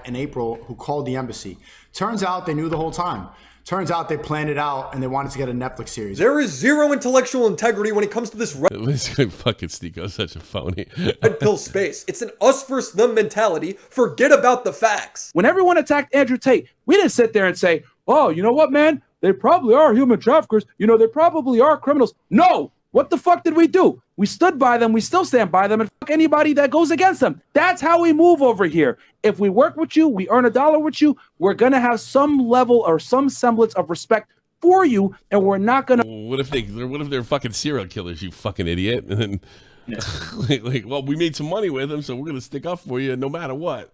In April, who called the embassy. Turns out they knew the whole time. Turns out they planned it out and they wanted to get a Netflix series. There is zero intellectual integrity when it comes to this fucking Sneako's such a phony. red pill space. It's an us versus them mentality. Forget about the facts. When everyone attacked Andrew Tate, we didn't sit there and say, oh, you know what, man? They probably are human traffickers. You know, they probably are criminals. No. What the fuck did we do? We stood by them. We still stand by them and fuck anybody that goes against them. That's how we move over here. If we work with you, we earn $1 with you, we're going to have some level or some semblance of respect for you, and we're not going to... What if they're fucking serial killers, you fucking idiot? And then, well, we made some money with them, so we're going to stick up for you no matter what.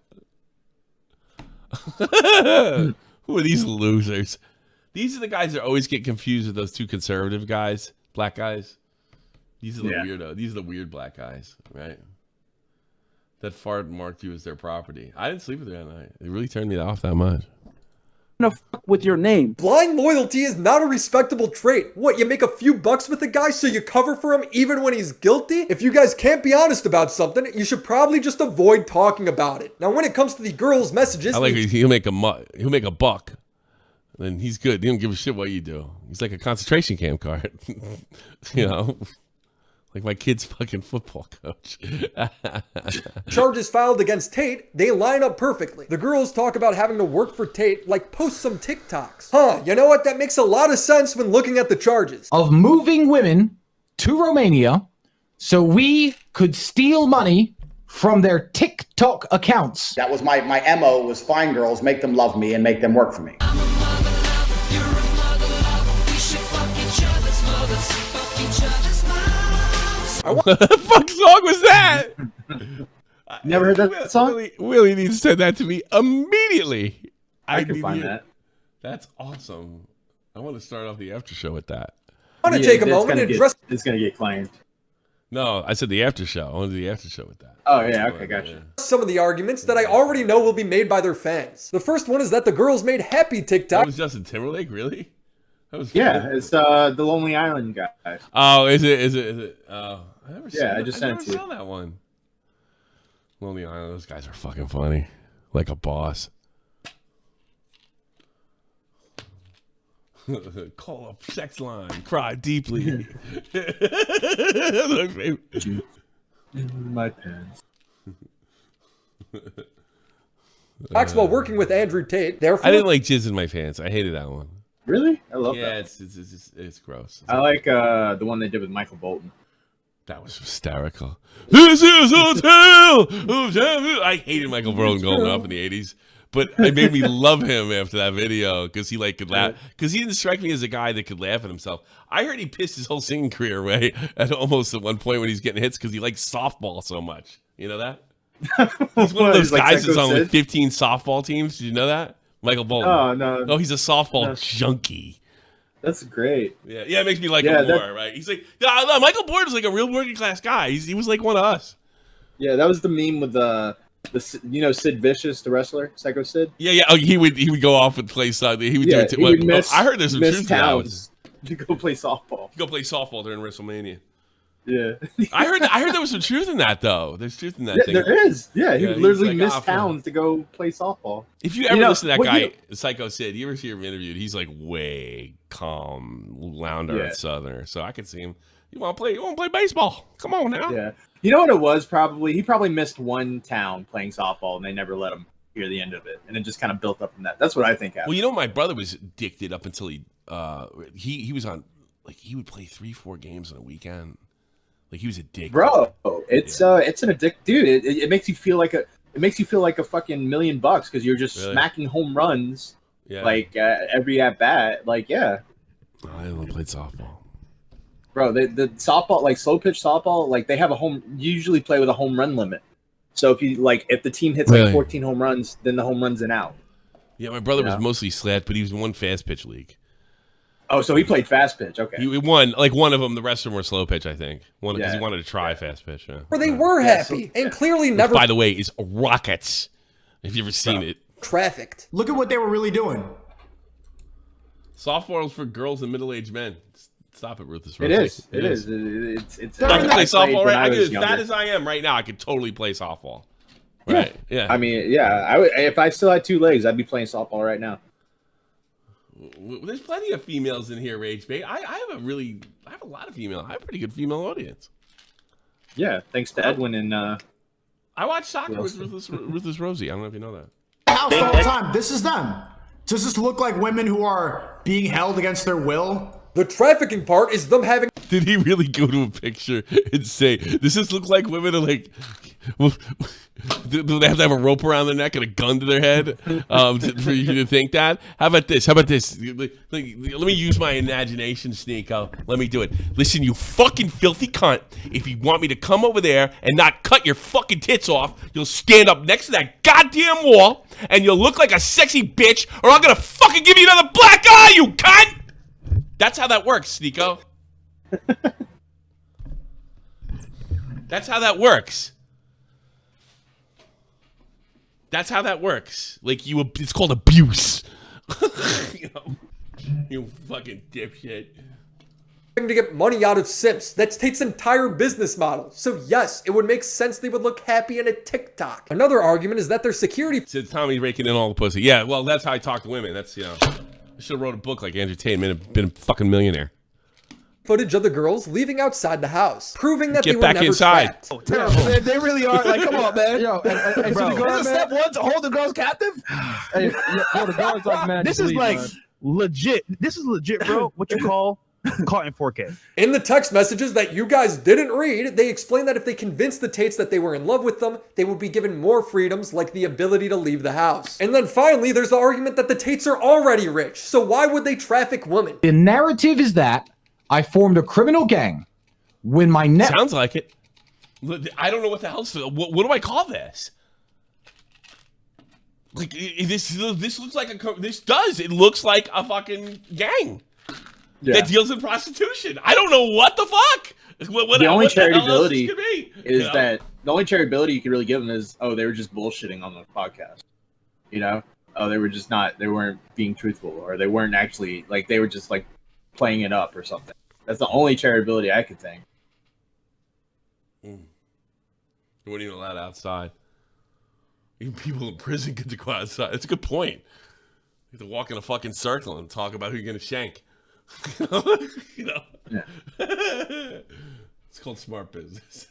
Who are these losers? These are the guys that always get confused with those two conservative guys, black guys. These are the weirdo. These are the weird black guys, right? That fart marked you as their property. I didn't sleep with her that night. It really turned me off that much. Fuck with your name. Blind loyalty is not a respectable trait. What, you make a few bucks with a guy so you cover for him even when he's guilty? If you guys can't be honest about something, you should probably just avoid talking about it. Now, when it comes to the girls' messages... I like he'll make a buck. Then he's good. He don't give a shit what you do. He's like a concentration camp card. You know? Like my kid's fucking football coach. Charges filed against Tate, they line up perfectly. The girls talk about having to work for Tate, like post some TikToks. Huh, you know what? That makes a lot of sense when looking at the charges. Of moving women to Romania so we could steal money from their TikTok accounts. That was my MO was find girls, make them love me, and make them work for me. What the fuck song was that? Never heard that song? Willie needs to send that to me immediately. I can find that. That's awesome. I want to start off the after show with that. I want to take a moment and address... It's going to get claimed. No, I said the after show. I want to do the after show with that. Oh, yeah, okay, gotcha. Some of the arguments that I already know will be made by their fans. The first one is that the girls made happy TikTok. That was Justin Timberlake, really? That was it's the Lonely Island guy. Oh, is it? Oh, I never I just sent it to you. I saw that one. Lonely Island. Those guys are fucking funny, like a boss. Call up sex line. Cry deeply. My pants. Talks while working with Andrew Tate. Therefore, I didn't like jizz in my pants. I hated that one. Really? I love that. Yeah, it's gross. I like the one they did with Michael Bolton. That was hysterical. This is hotel. I hated Michael Bolton growing up in the 80s, but it made me love him after that video because he could laugh. Because he didn't strike me as a guy that could laugh at himself. I heard he pissed his whole singing career away at one point when he's getting hits because he likes softball so much. You know that? He's one of those guys that's on like 15 softball teams. Did you know that? Michael Bolton. Oh, no. Oh, he's a softball junkie. That's great. Yeah, it makes me like him more, right? He's like, Michael Bolton's like a real working class guy. He was like one of us. Yeah, that was the meme with the Sid Vicious, the wrestler, Psycho Sid. Yeah. Oh, he would go off and play something. He would do it too. He would miss, I heard there's some truth to that. To go play softball. Go play softball during WrestleMania. Yeah. I heard there was some truth in that though. There's truth in that thing. There is. Yeah, he literally missed towns to go play softball. If you ever listen to that guy, Psycho Sid, you ever see him interviewed? He's like way calm, lounder at Southerner. So I could see him. You want to play baseball? Come on now. Yeah. You know what it was? He probably missed one town playing softball, and they never let him hear the end of it, and it just kind of built up from that. That's what I think happened. Well, you know, my brother was addicted up until he was on, like, he would play 3-4 games on a weekend. Like, he was addicted. Bro, it's an addict, dude. It makes you feel like a fucking $1 million because you're just smacking home runs, like every at bat. Like, yeah. Oh, I never played softball. Bro, the softball, like slow pitch softball, like they have you usually play with a home run limit. So if the team hits like 14 home runs, then the home run's an out. Yeah, my brother was mostly slat, but he was in one fast pitch league. Oh, so he played fast pitch. Okay. He won like one of them. The rest of them were slow pitch, I think. One because Yeah. he wanted to try fast pitch. Yeah. Where they were happy and clearly Which, never by the way, is rockets. Have you ever seen it? trafficked. Look at what they were really doing. Softball is for girls and middle-aged men. Stop it, Ruthless It Rosie. is. It is. It's. I can play softball right. I was could, as younger. bad as I am right now, I could totally play softball. Right? Yeah. I mean, yeah. I would, if I still had 2 legs, I'd be playing softball right now. There's plenty of females in here, Rage Bait. I have a lot of female. I have a pretty good female audience. Yeah, thanks to Edwin and. I watch soccer with Ruthless Rosie. I don't know if you know that. House all the time. This is them. Does this look like women who are being held against their will? The trafficking part is them having. Did he really go to a picture and say, "Does this look like women are like"? Do they have to have a rope around their neck and a gun to their head for you to think that? How about this? How about this? Let me use my imagination, Sneeko. Let me do it. Listen, you fucking filthy cunt. If you want me to come over there and not cut your fucking tits off, you'll stand up next to that goddamn wall and you'll look like a sexy bitch, or I'm gonna fucking give you another black eye, you cunt! That's how that works, Sneeko. That's how that works. That's how that works. Like it's called abuse. You fucking dipshit. To get money out of simps. That's Tate's entire business model. So yes, it would make sense they would look happy in a TikTok. Another argument is that their security. Said Tommy raking in all the pussy. Yeah, well, that's how I talk to women. That's I should have wrote a book like Andrew Tate and been a fucking millionaire. Footage of the girls leaving outside the house, proving that they were back never inside. trapped. Oh, they really are. Like, come on, man. Yo, and Bro, to the girl, is man, step 1 to hold the girls captive? hey, yo, the girl's like, man, This just is leave, like man. legit. This is legit, bro. What you call caught in 4K. In the text messages that you guys didn't read, they explained that if they convinced the Tates that they were in love with them, they would be given more freedoms like the ability to leave the house. And then finally, there's the argument that the Tates are already rich, so why would they traffic women? The narrative is that I formed a criminal gang when my net. Sounds like it. I don't know what the hell's. What do I call this? Like this looks like a. This does. It looks like a fucking gang that deals in prostitution. I don't know what the fuck. The only charitability is You know? that the only charitability you can really give them is, oh, they were just bullshitting on the podcast. You know, oh, they weren't being truthful, or they weren't actually like they were just like playing it up or something. That's the only charitability I could think. You weren't even allowed outside. Even people in prison get to go outside. That's a good point. You have to walk in a fucking circle and talk about who you're gonna shank. You know? Yeah. It's called smart business.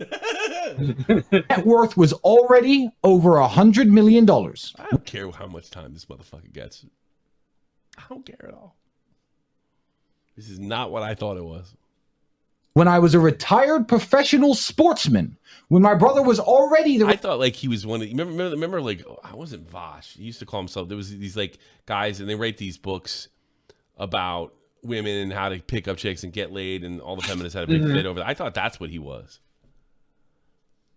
Net worth was already over $100 million. I don't care how much time this motherfucker gets. I don't care at all. This is not what I thought it was. When I was a retired professional sportsman, when my brother was already I thought like he was one of remember like I wasn't Vosh. He used to call himself. There was these like guys and they write these books about women and how to pick up chicks and get laid, and all the feminists had a big fit over that. I thought that's what he was.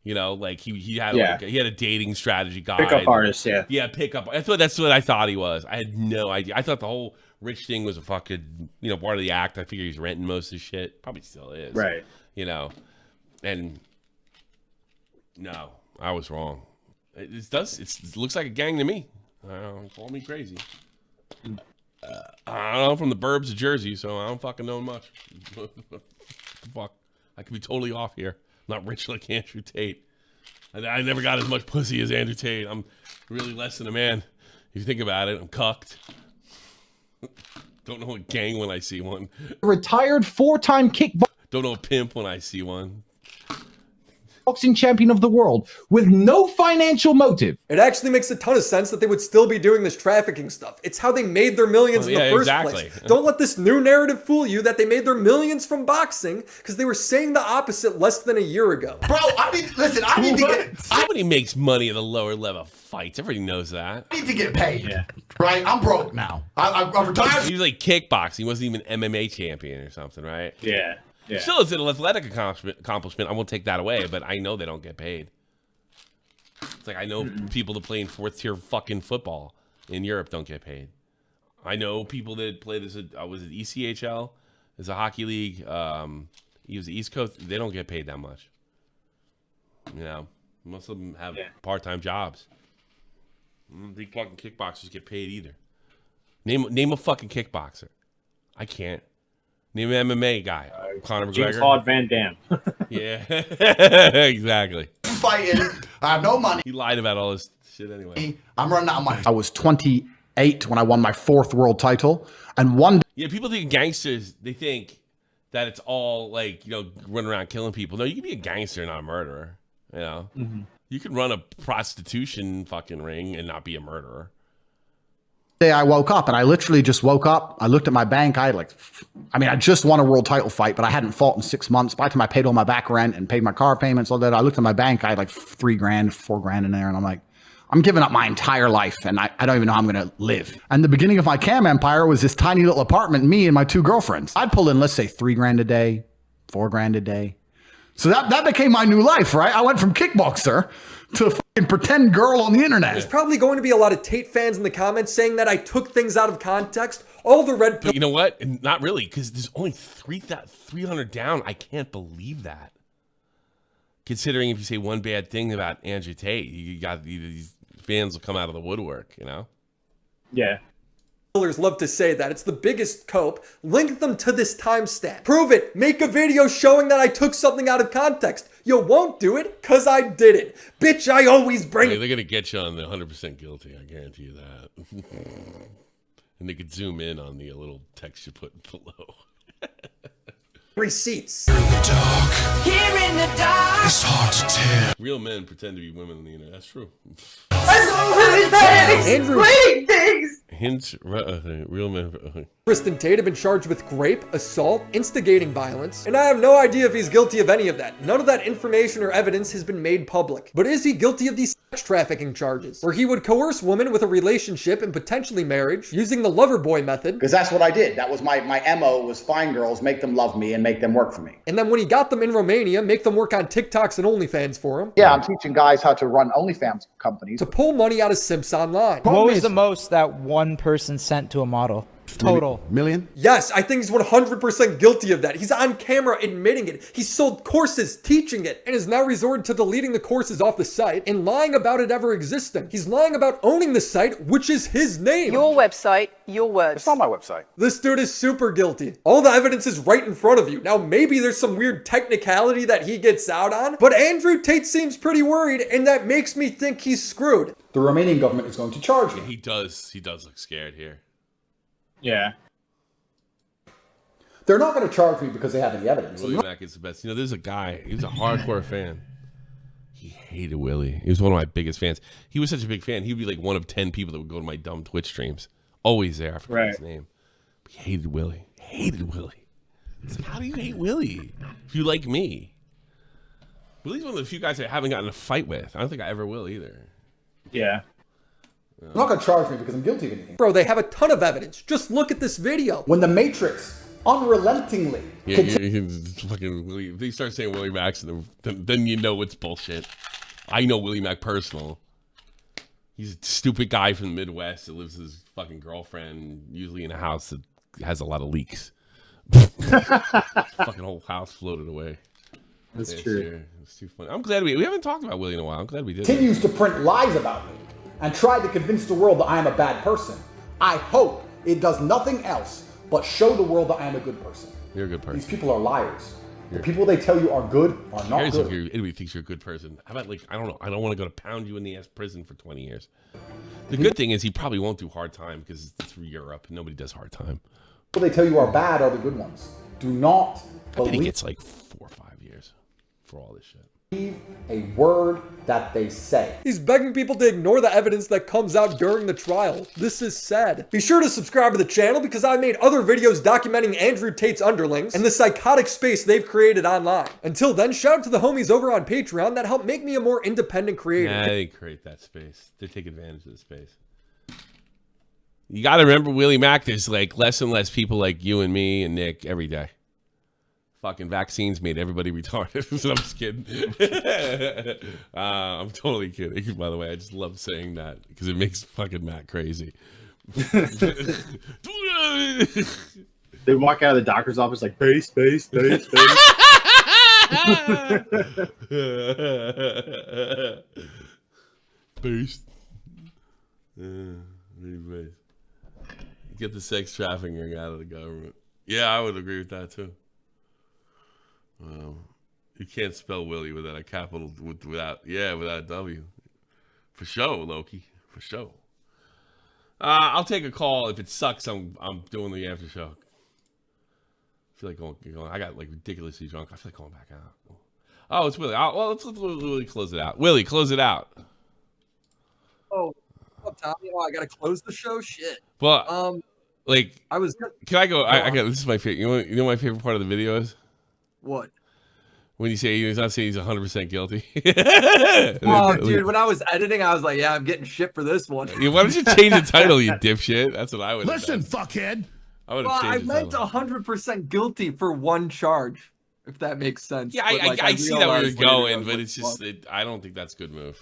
You know, like he had he had a dating strategy guide. Pickup artist, yeah, pickup. That's what I thought he was. I had no idea. I thought the whole rich thing was a fucking part of the act. I figured he's renting most of his shit. Probably still is. Right. You know, and no, I was wrong. It looks like a gang to me. Call me crazy. I don't know, from the burbs of Jersey, so I don't fucking know much. What the fuck? I could be totally off here. I'm not rich like Andrew Tate. I never got as much pussy as Andrew Tate. I'm really less than a man. If you think about it, I'm cucked. Don't know a gang when I see one. Retired 4-time kickboxing. Don't know a pimp when I see one. Boxing champion of the world with no financial motive. It actually makes a ton of sense that they would still be doing this trafficking stuff. It's how they made their millions in the first place. Don't let this new narrative fool you that they made their millions from boxing, because they were saying the opposite less than a year ago. Bro, I need to get. Somebody makes money at the lower level fights. Everybody knows that. I need to get paid. Yeah. Right? I'm broke now. I'm retired. He was like kickboxing. He wasn't even MMA champion or something, right? Yeah. Yeah. Still, it's an athletic accomplishment. I won't take that away, but I know they don't get paid. It's like I know people that play in 4th tier fucking football in Europe don't get paid. I know people that played as was it ECHL, as a hockey league. He was the East Coast. They don't get paid that much. You know, most of them have part-time jobs. I don't think fucking kickboxers get paid either. Name a fucking kickboxer. I can't. Name an MMA guy. Conor McGregor. James Todd Van Damme. Yeah, exactly. Fighting. I have no money. He lied about all this shit anyway. I'm running out of money. I was 28 when I won my 4th world title, and one day. Yeah, people think gangsters. They think that it's all like, you know, running around killing people. No, you can be a gangster and not a murderer. You know, you can run a prostitution fucking ring and not be a murderer. Day I woke up, and I literally just woke up. I looked at my bank. I just won a world title fight, but I hadn't fought in 6 months. By the time I paid all my back rent and paid my car payments, all that, I looked at my bank. I had like $3,000, $4,000 in there, and I'm like, I'm giving up my entire life, and I don't even know how I'm going to live. And the beginning of my cam empire was this tiny little apartment, me and my 2 girlfriends. I'd pull in, let's say, $3,000 a day, $4,000 a day. So that became my new life, right? I went from kickboxer to a fucking pretend girl on the internet. There's probably going to be a lot of Tate fans in the comments saying that I took things out of context. All the red pill. But you know what? Not really, because there's only 300 down. I can't believe that. Considering if you say one bad thing about Andrew Tate, you got these fans will come out of the woodwork, you know? Yeah. Love to say that. It's the biggest cope. Link them to this timestamp. Prove it. Make a video showing that I took something out of context. You won't do it because I did it. Bitch, I always bring it. They're going to get you on the 100% guilty. I guarantee you that. And they could zoom in on the little text you put below. Receipts. Here in the dark. It's hard to tell. Real men pretend to be women on the internet. That's true. Andrew. Hints, real men. Kristen Tate have been charged with rape, assault, instigating violence, and I have no idea if he's guilty of any of that. None of that information or evidence has been made public. But is he guilty of these sex trafficking charges, where he would coerce women with a relationship and potentially marriage using the lover boy method? Because that's what I did. That was my MO, was find girls, make them love me, and make them work for me. And then when he got them in Romania, make them work on TikToks and OnlyFans for him. Yeah, I'm teaching guys how to run OnlyFans companies. To pull money out of simps online. What was the most that one person sent to a model? Total. Million? Yes, I think he's 100% guilty of that. He's on camera admitting it. He sold courses teaching it and is now resorted to deleting the courses off the site and lying about it ever existing. He's lying about owning the site, which is his name. Your website, your words. It's not my website. This dude is super guilty. All the evidence is right in front of you. Now, maybe there's some weird technicality that he gets out on, but Andrew Tate seems pretty worried, and that makes me think he's screwed. The Romanian government is going to charge me. He does look scared here. Yeah. They're not going to charge me because they have any evidence. Willie Mack is the best. You know, there's a guy, he was a hardcore fan. He hated Willie. He was one of my biggest fans. He was such a big fan. He'd be like one of 10 people that would go to my dumb Twitch streams. Always there. I forgot his name. But he hated Willie. Hated Willie. It's like, how do you hate Willie if you like me? Willie's one of the few guys I haven't gotten in a fight with. I don't think I ever will either. Yeah. They're not going to charge me because I'm guilty of anything. Bro, they have a ton of evidence. Just look at this video. When the Matrix unrelentingly... Yeah, fucking Willie. If they start saying Willie Mack's, then you know it's bullshit. I know Willie Mack personal. He's a stupid guy from the Midwest that lives with his fucking girlfriend, usually in a house that has a lot of leaks. Fucking whole house floated away. That's true. It's too funny. I'm glad we haven't talked about Willie in a while. I'm glad we did. Continues to print lies about me and tried to convince the world that I am a bad person. I hope it does nothing else but show the world that I am a good person. You're a good person. These people are liars. The people they tell you are good are not good. If anybody thinks you're a good person. How about, like, I don't know. I don't want to go to pound you in the ass prison for 20 years. The good thing is he probably won't do hard time because it's through Europe. Nobody does hard time. People they tell you are bad are the good ones. Do not I bet he gets like 4 or 5 years for all this shit. Believe a word that they say. He's begging people to ignore the evidence that comes out during the trial. This is sad. Be sure to subscribe to the channel because I made other videos documenting Andrew Tate's underlings and the psychotic space they've created online. Until then, shout out to the homies over on Patreon that helped make me a more independent creator. Nah, they create that space. They take advantage of the space. You got to remember, Willie Mack, there's like less and less people like you and me and Nick every day. Fucking vaccines made everybody retarded. So I'm just kidding. I'm totally kidding, by the way. I just love saying that because it makes fucking Matt crazy. They walk out of the doctor's office like base. Beast. Really get the sex trafficking out of the government. Yeah, I would agree with that too. You can't spell Willie without a capital, without a W. For sure, Loki. For sure. I'll take a call. If it sucks, I'm doing the after show. I feel like going. I got like ridiculously drunk. I feel like going back out. Oh, it's Willie. Well, let's let Willie close it out. Willie, close it out. Oh, what's up, Tommy? Oh, I gotta close the show. Shit. Well, like I was. Can I go? I got. This is my favorite. You know what my favorite part of the video is? What? When you say he's not saying he's 100% guilty. Oh, dude, when I was editing, I was like, yeah, I'm getting shit for this one. Yeah, why don't you change the title, you dipshit? That's what I would. Listen, fuckhead. I meant 100% guilty for one charge, if that makes sense. Yeah, but, I see that where you're going, but it's just I don't think that's a good move.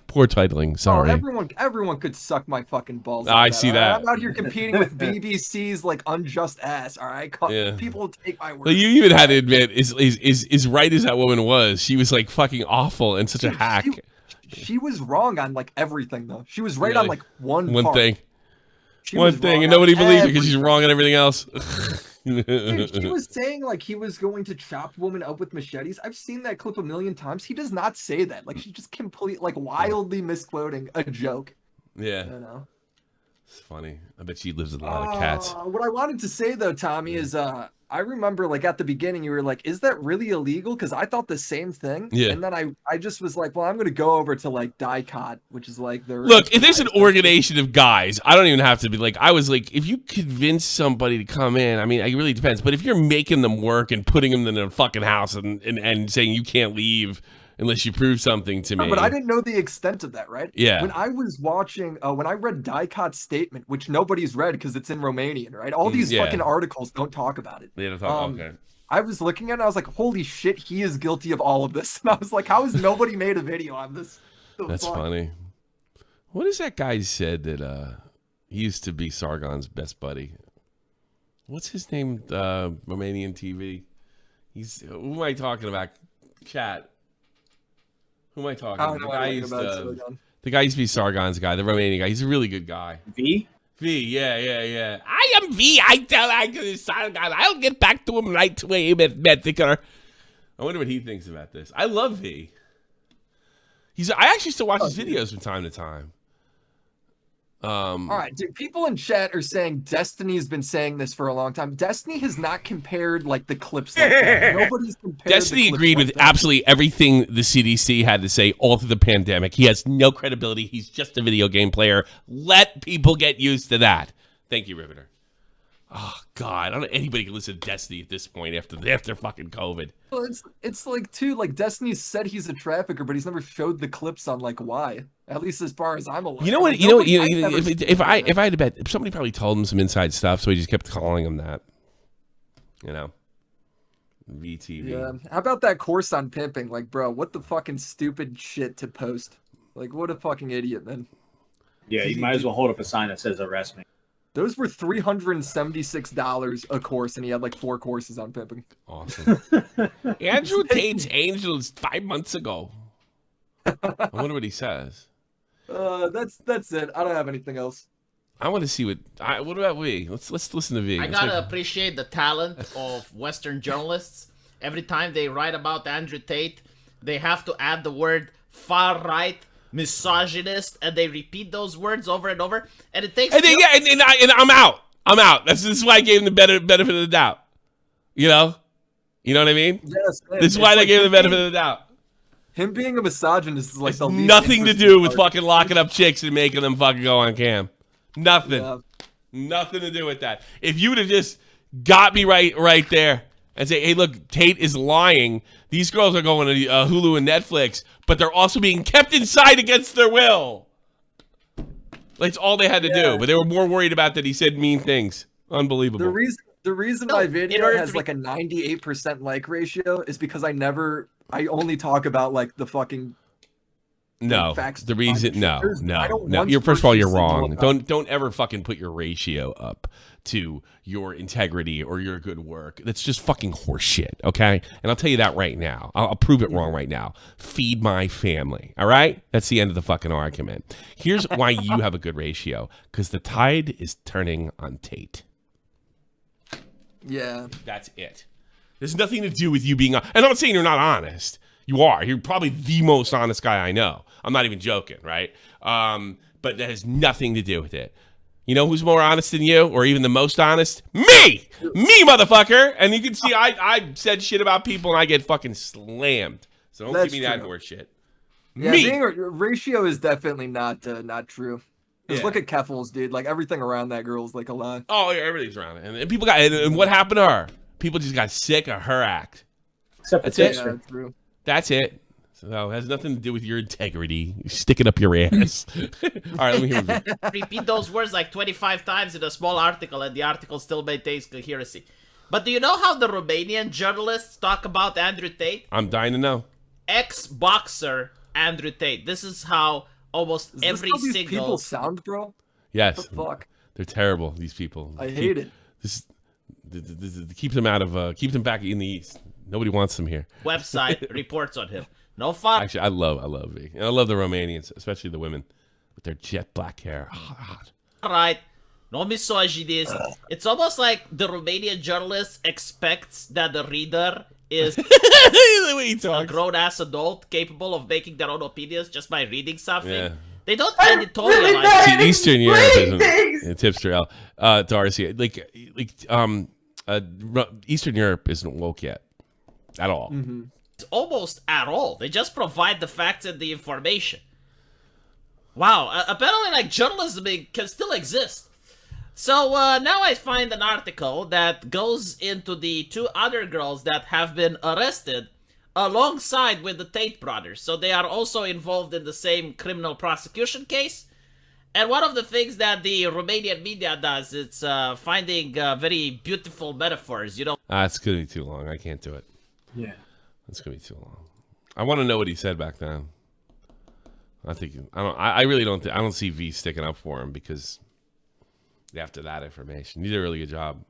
Poor titling. Sorry. Oh, everyone could suck my fucking balls. I see that. I'm out here competing with BBC's like unjust ass. All right, Yeah. People will take my word. Well, you even had to admit, as right as that woman was, she was like fucking awful and such a hack. She was wrong on like everything though. She was right on like one part. thing. One thing, and nobody believed her because she's wrong on everything else. Dude, she was saying like he was going to chop women up with machetes. I've seen that clip a million times. He does not say that. Like she's just wildly misquoting a joke. Yeah. You know? It's funny. I bet she lives with a lot of cats. What I wanted to say though, Tommy, is I remember like at the beginning you were like, is that really illegal? Because I thought the same thing. Yeah. And then I just was like, well, I'm gonna go over to like DICOT, which is like the Look, if there's an organization of guys, I don't even have to be like, I was like, if you convince somebody to come in, I mean, it really depends. But if you're making them work and putting them in a fucking house and saying you can't leave unless you prove something to me. But I didn't know the extent of that, right? Yeah. When I was watching, when I read DICOT's statement, which nobody's read because it's in Romanian, right? All these fucking articles don't talk about it. They don't talk. Okay. I was looking at it, and I was like, holy shit, he is guilty of all of this. And I was like, how has nobody made a video on this? That's funny. What is that guy said that he used to be Sargon's best buddy? What's his name? Romanian TV. Who am I talking about? Chat. Who am I talking about? The guy used to be Sargon's guy, the Romanian guy. He's a really good guy. V? V, yeah. I am V. I tell Sargon. I'll get back to him right away, Methiker. I wonder what he thinks about this. I love V. I actually still watch his videos from time to time. All right, dude. People in chat are saying Destiny's been saying this for a long time. Destiny has not compared like the clips like that. Nobody's compared. Destiny agreed with absolutely everything the CDC had to say all through the pandemic. He has no credibility. He's just a video game player. Let people get used to that. Thank you, Riveter. Oh God, I don't know anybody can listen to Destiny at this point after fucking COVID. Well, it's like too like Destiny said he's a trafficker, but he's never showed the clips on like why. At least as far as I'm aware. You know what? If I had to bet, somebody probably told him some inside stuff, so he just kept calling him that. You know, VTV. Yeah. How about that course on pimping? Like, bro, what the fucking stupid shit to post? Like, what a fucking idiot, man. Yeah, you might as well hold up a sign that says "arrest me." Those were $376 a course, and he had like 4 courses on pimping. Awesome. Andrew Tate's Angels 5 months ago. I wonder what he says. That's it. I don't have anything else. I want to see what about V? Let's listen to V. I gotta appreciate the talent of Western journalists. Every time they write about Andrew Tate, they have to add the word far right, misogynist, and they repeat those words over and over, and it takes. And I'm out. This is why I gave him the benefit of the doubt. You know what I mean? Yes. This is why they gave him the benefit of the doubt. Him being a misogynist is like the least nothing to do with fucking locking up chicks and making them fucking go on cam. Nothing. Yeah. Nothing to do with that. If you would have just got me right there and say, hey, look, Tate is lying. These girls are going to Hulu and Netflix, but they're also being kept inside against their will. That's all they had to do. But they were more worried about that he said mean things. Unbelievable. The reason my video has like a 98% like ratio is because I only talk about like the fucking No, facts the reason, no. I don't No. want You're first of all, you're single wrong. about- Don't ever fucking put your ratio up to your integrity or your good work. That's just fucking horseshit. Okay, and I'll tell you that right now. I'll prove it wrong right now. Feed my family. All right, that's the end of the fucking argument. Here's why you have a good ratio, because the tide is turning on Tate. Yeah, that's it. There's nothing to do with you being. And I'm not saying you're not honest. You are. You're probably the most honest guy I know. I'm not even joking, right? But that has nothing to do with it. You know who's more honest than you, or even the most honest? Me, motherfucker. And you can see I said shit about people and I get fucking slammed. So don't give me that horse shit. Yeah, Me. being a ratio is definitely not true. Just Yeah. look at Keffels, dude. Like everything around that girl is like a lie. Oh, yeah, everything's around it. And people got. And what happened to her? People just got sick of her act. That's it. Yeah, true. That's it. So it has nothing to do with your integrity. You stick it up your ass. All right, let me hear it. Repeat those words like 25 times in a small article, and the article still maintains coherency. But do you know how the Romanian journalists talk about Andrew Tate? I'm dying to know. Ex-boxer Andrew Tate. This is how almost Is every this how these single people sound, bro? Yes. What the fuck? They're terrible, these people. I hate it. This keep them out of keep them back in the East. Nobody wants them here. website reports on him. No fun. Actually, I love V. And I love the Romanians, especially the women with their jet black hair. Hot. Right. No misogynist. It's almost like the Romanian journalist expects that the reader is a grown-ass adult capable of making their own opinions just by reading something. Yeah. They don't editorialize. See, Eastern Europe isn't. It's hipster Darcy. Eastern Europe isn't woke yet, at all. Mm-hmm. It's almost at all. They just provide the facts and the information. Wow. Apparently, like, journalism can still exist. So now I find an article that goes into the two other girls that have been arrested alongside with the Tate brothers. So they are also involved in the same criminal prosecution case. And one of the things that the Romanian media does is finding very beautiful metaphors, you know. It's going to be too long. I can't do it. Yeah. It's going to be too long. I want to know what he said back then. I really don't. I don't see V sticking up for him because after that information, you did a really good job.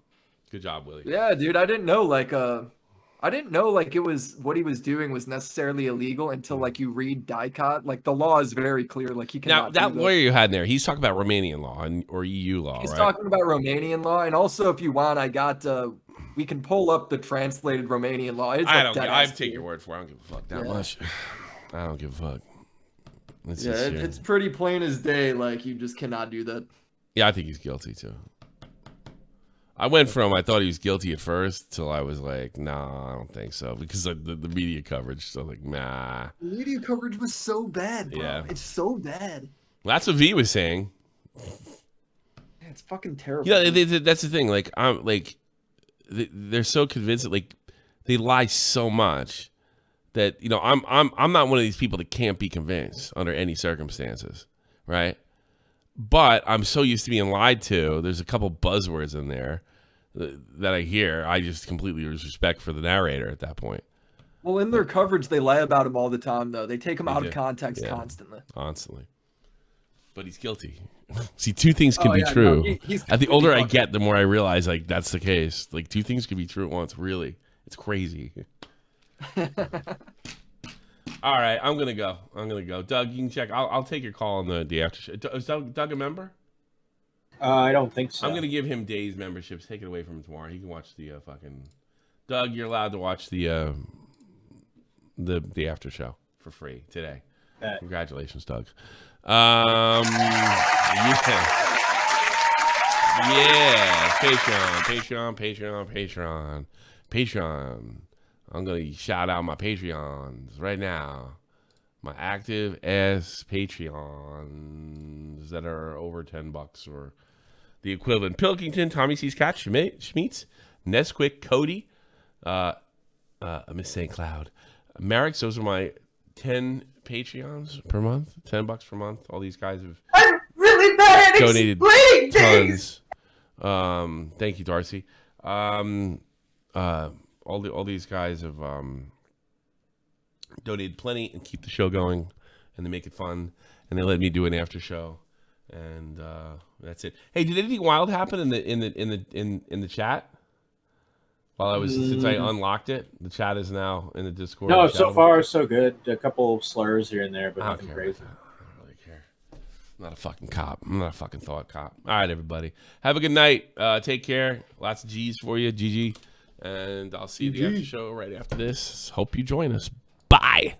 Good job, Willie. Yeah, dude. I didn't know it was what he was doing was necessarily illegal until like you read DICOT. Like the law is very clear. Like he Now cannot. that lawyer you had in there, he's talking about Romanian law or EU law, He's right? talking about Romanian law, and also if you want, I got. We can pull up the translated Romanian law. It's I like don't. dead I ass take clear. your word for it. I don't give a fuck that Yeah. much. I don't give a fuck. It's Yeah, just, it's pretty plain as day. Like you just cannot do that. Yeah, I think he's guilty too. I went from I thought he was guilty at first till I was like, nah, I don't think so because of the media coverage. So like, nah. The media coverage was so bad, bro. Yeah. It's so bad. That's what V was saying. It's fucking terrible. Yeah, that's the thing. Like I'm like, they're so convinced that like they lie so much that I'm not one of these people that can't be convinced under any circumstances, right? But I'm so used to being lied to. There's a couple buzzwords in there that I hear. I just completely lose respect for the narrator at that point. Well, in their coverage, they lie about him all the time, though. They take him out do. of context Yeah. constantly. Constantly. But he's guilty. See, two things can Oh, be yeah, true. no, he's At the older I completely get, the more I realize like that's the case. Like two things can be true at once. Really, it's crazy. All right, I'm gonna go. Doug, you can check. I'll take your call on the after show. Is Doug a member? I don't think so. I'm gonna give him days memberships. Take it away from him tomorrow. He can watch the fucking. Doug, you're allowed to watch the after show for free today. Congratulations, Doug. Yeah. Patreon. I'm going to shout out my Patreons right now. My active ass Patreons that are over $10 or the equivalent. Pilkington, Tommy C's Cat, Schmeets, Nesquik, Cody, Miss St. Cloud, Merrick's. Those are my 10 Patreons per month, $10 per month. All these guys have Really bad at donated explaining things. tons. Thank you, Darcy. All these guys have donated plenty and keep the show going and they make it fun, and they let me do an after show, and that's it. Hey, did anything wild happen in the chat? While I was since I unlocked it, the chat is now in the Discord. No, so far so good. A couple slurs here and there, but nothing crazy. I don't really care. I'm not a fucking cop. I'm not a fucking thought cop. All right, everybody. Have a good night. Take care. Lots of G's for you, GG. And I'll see you at the after show right after this. Hope you join us. Bye.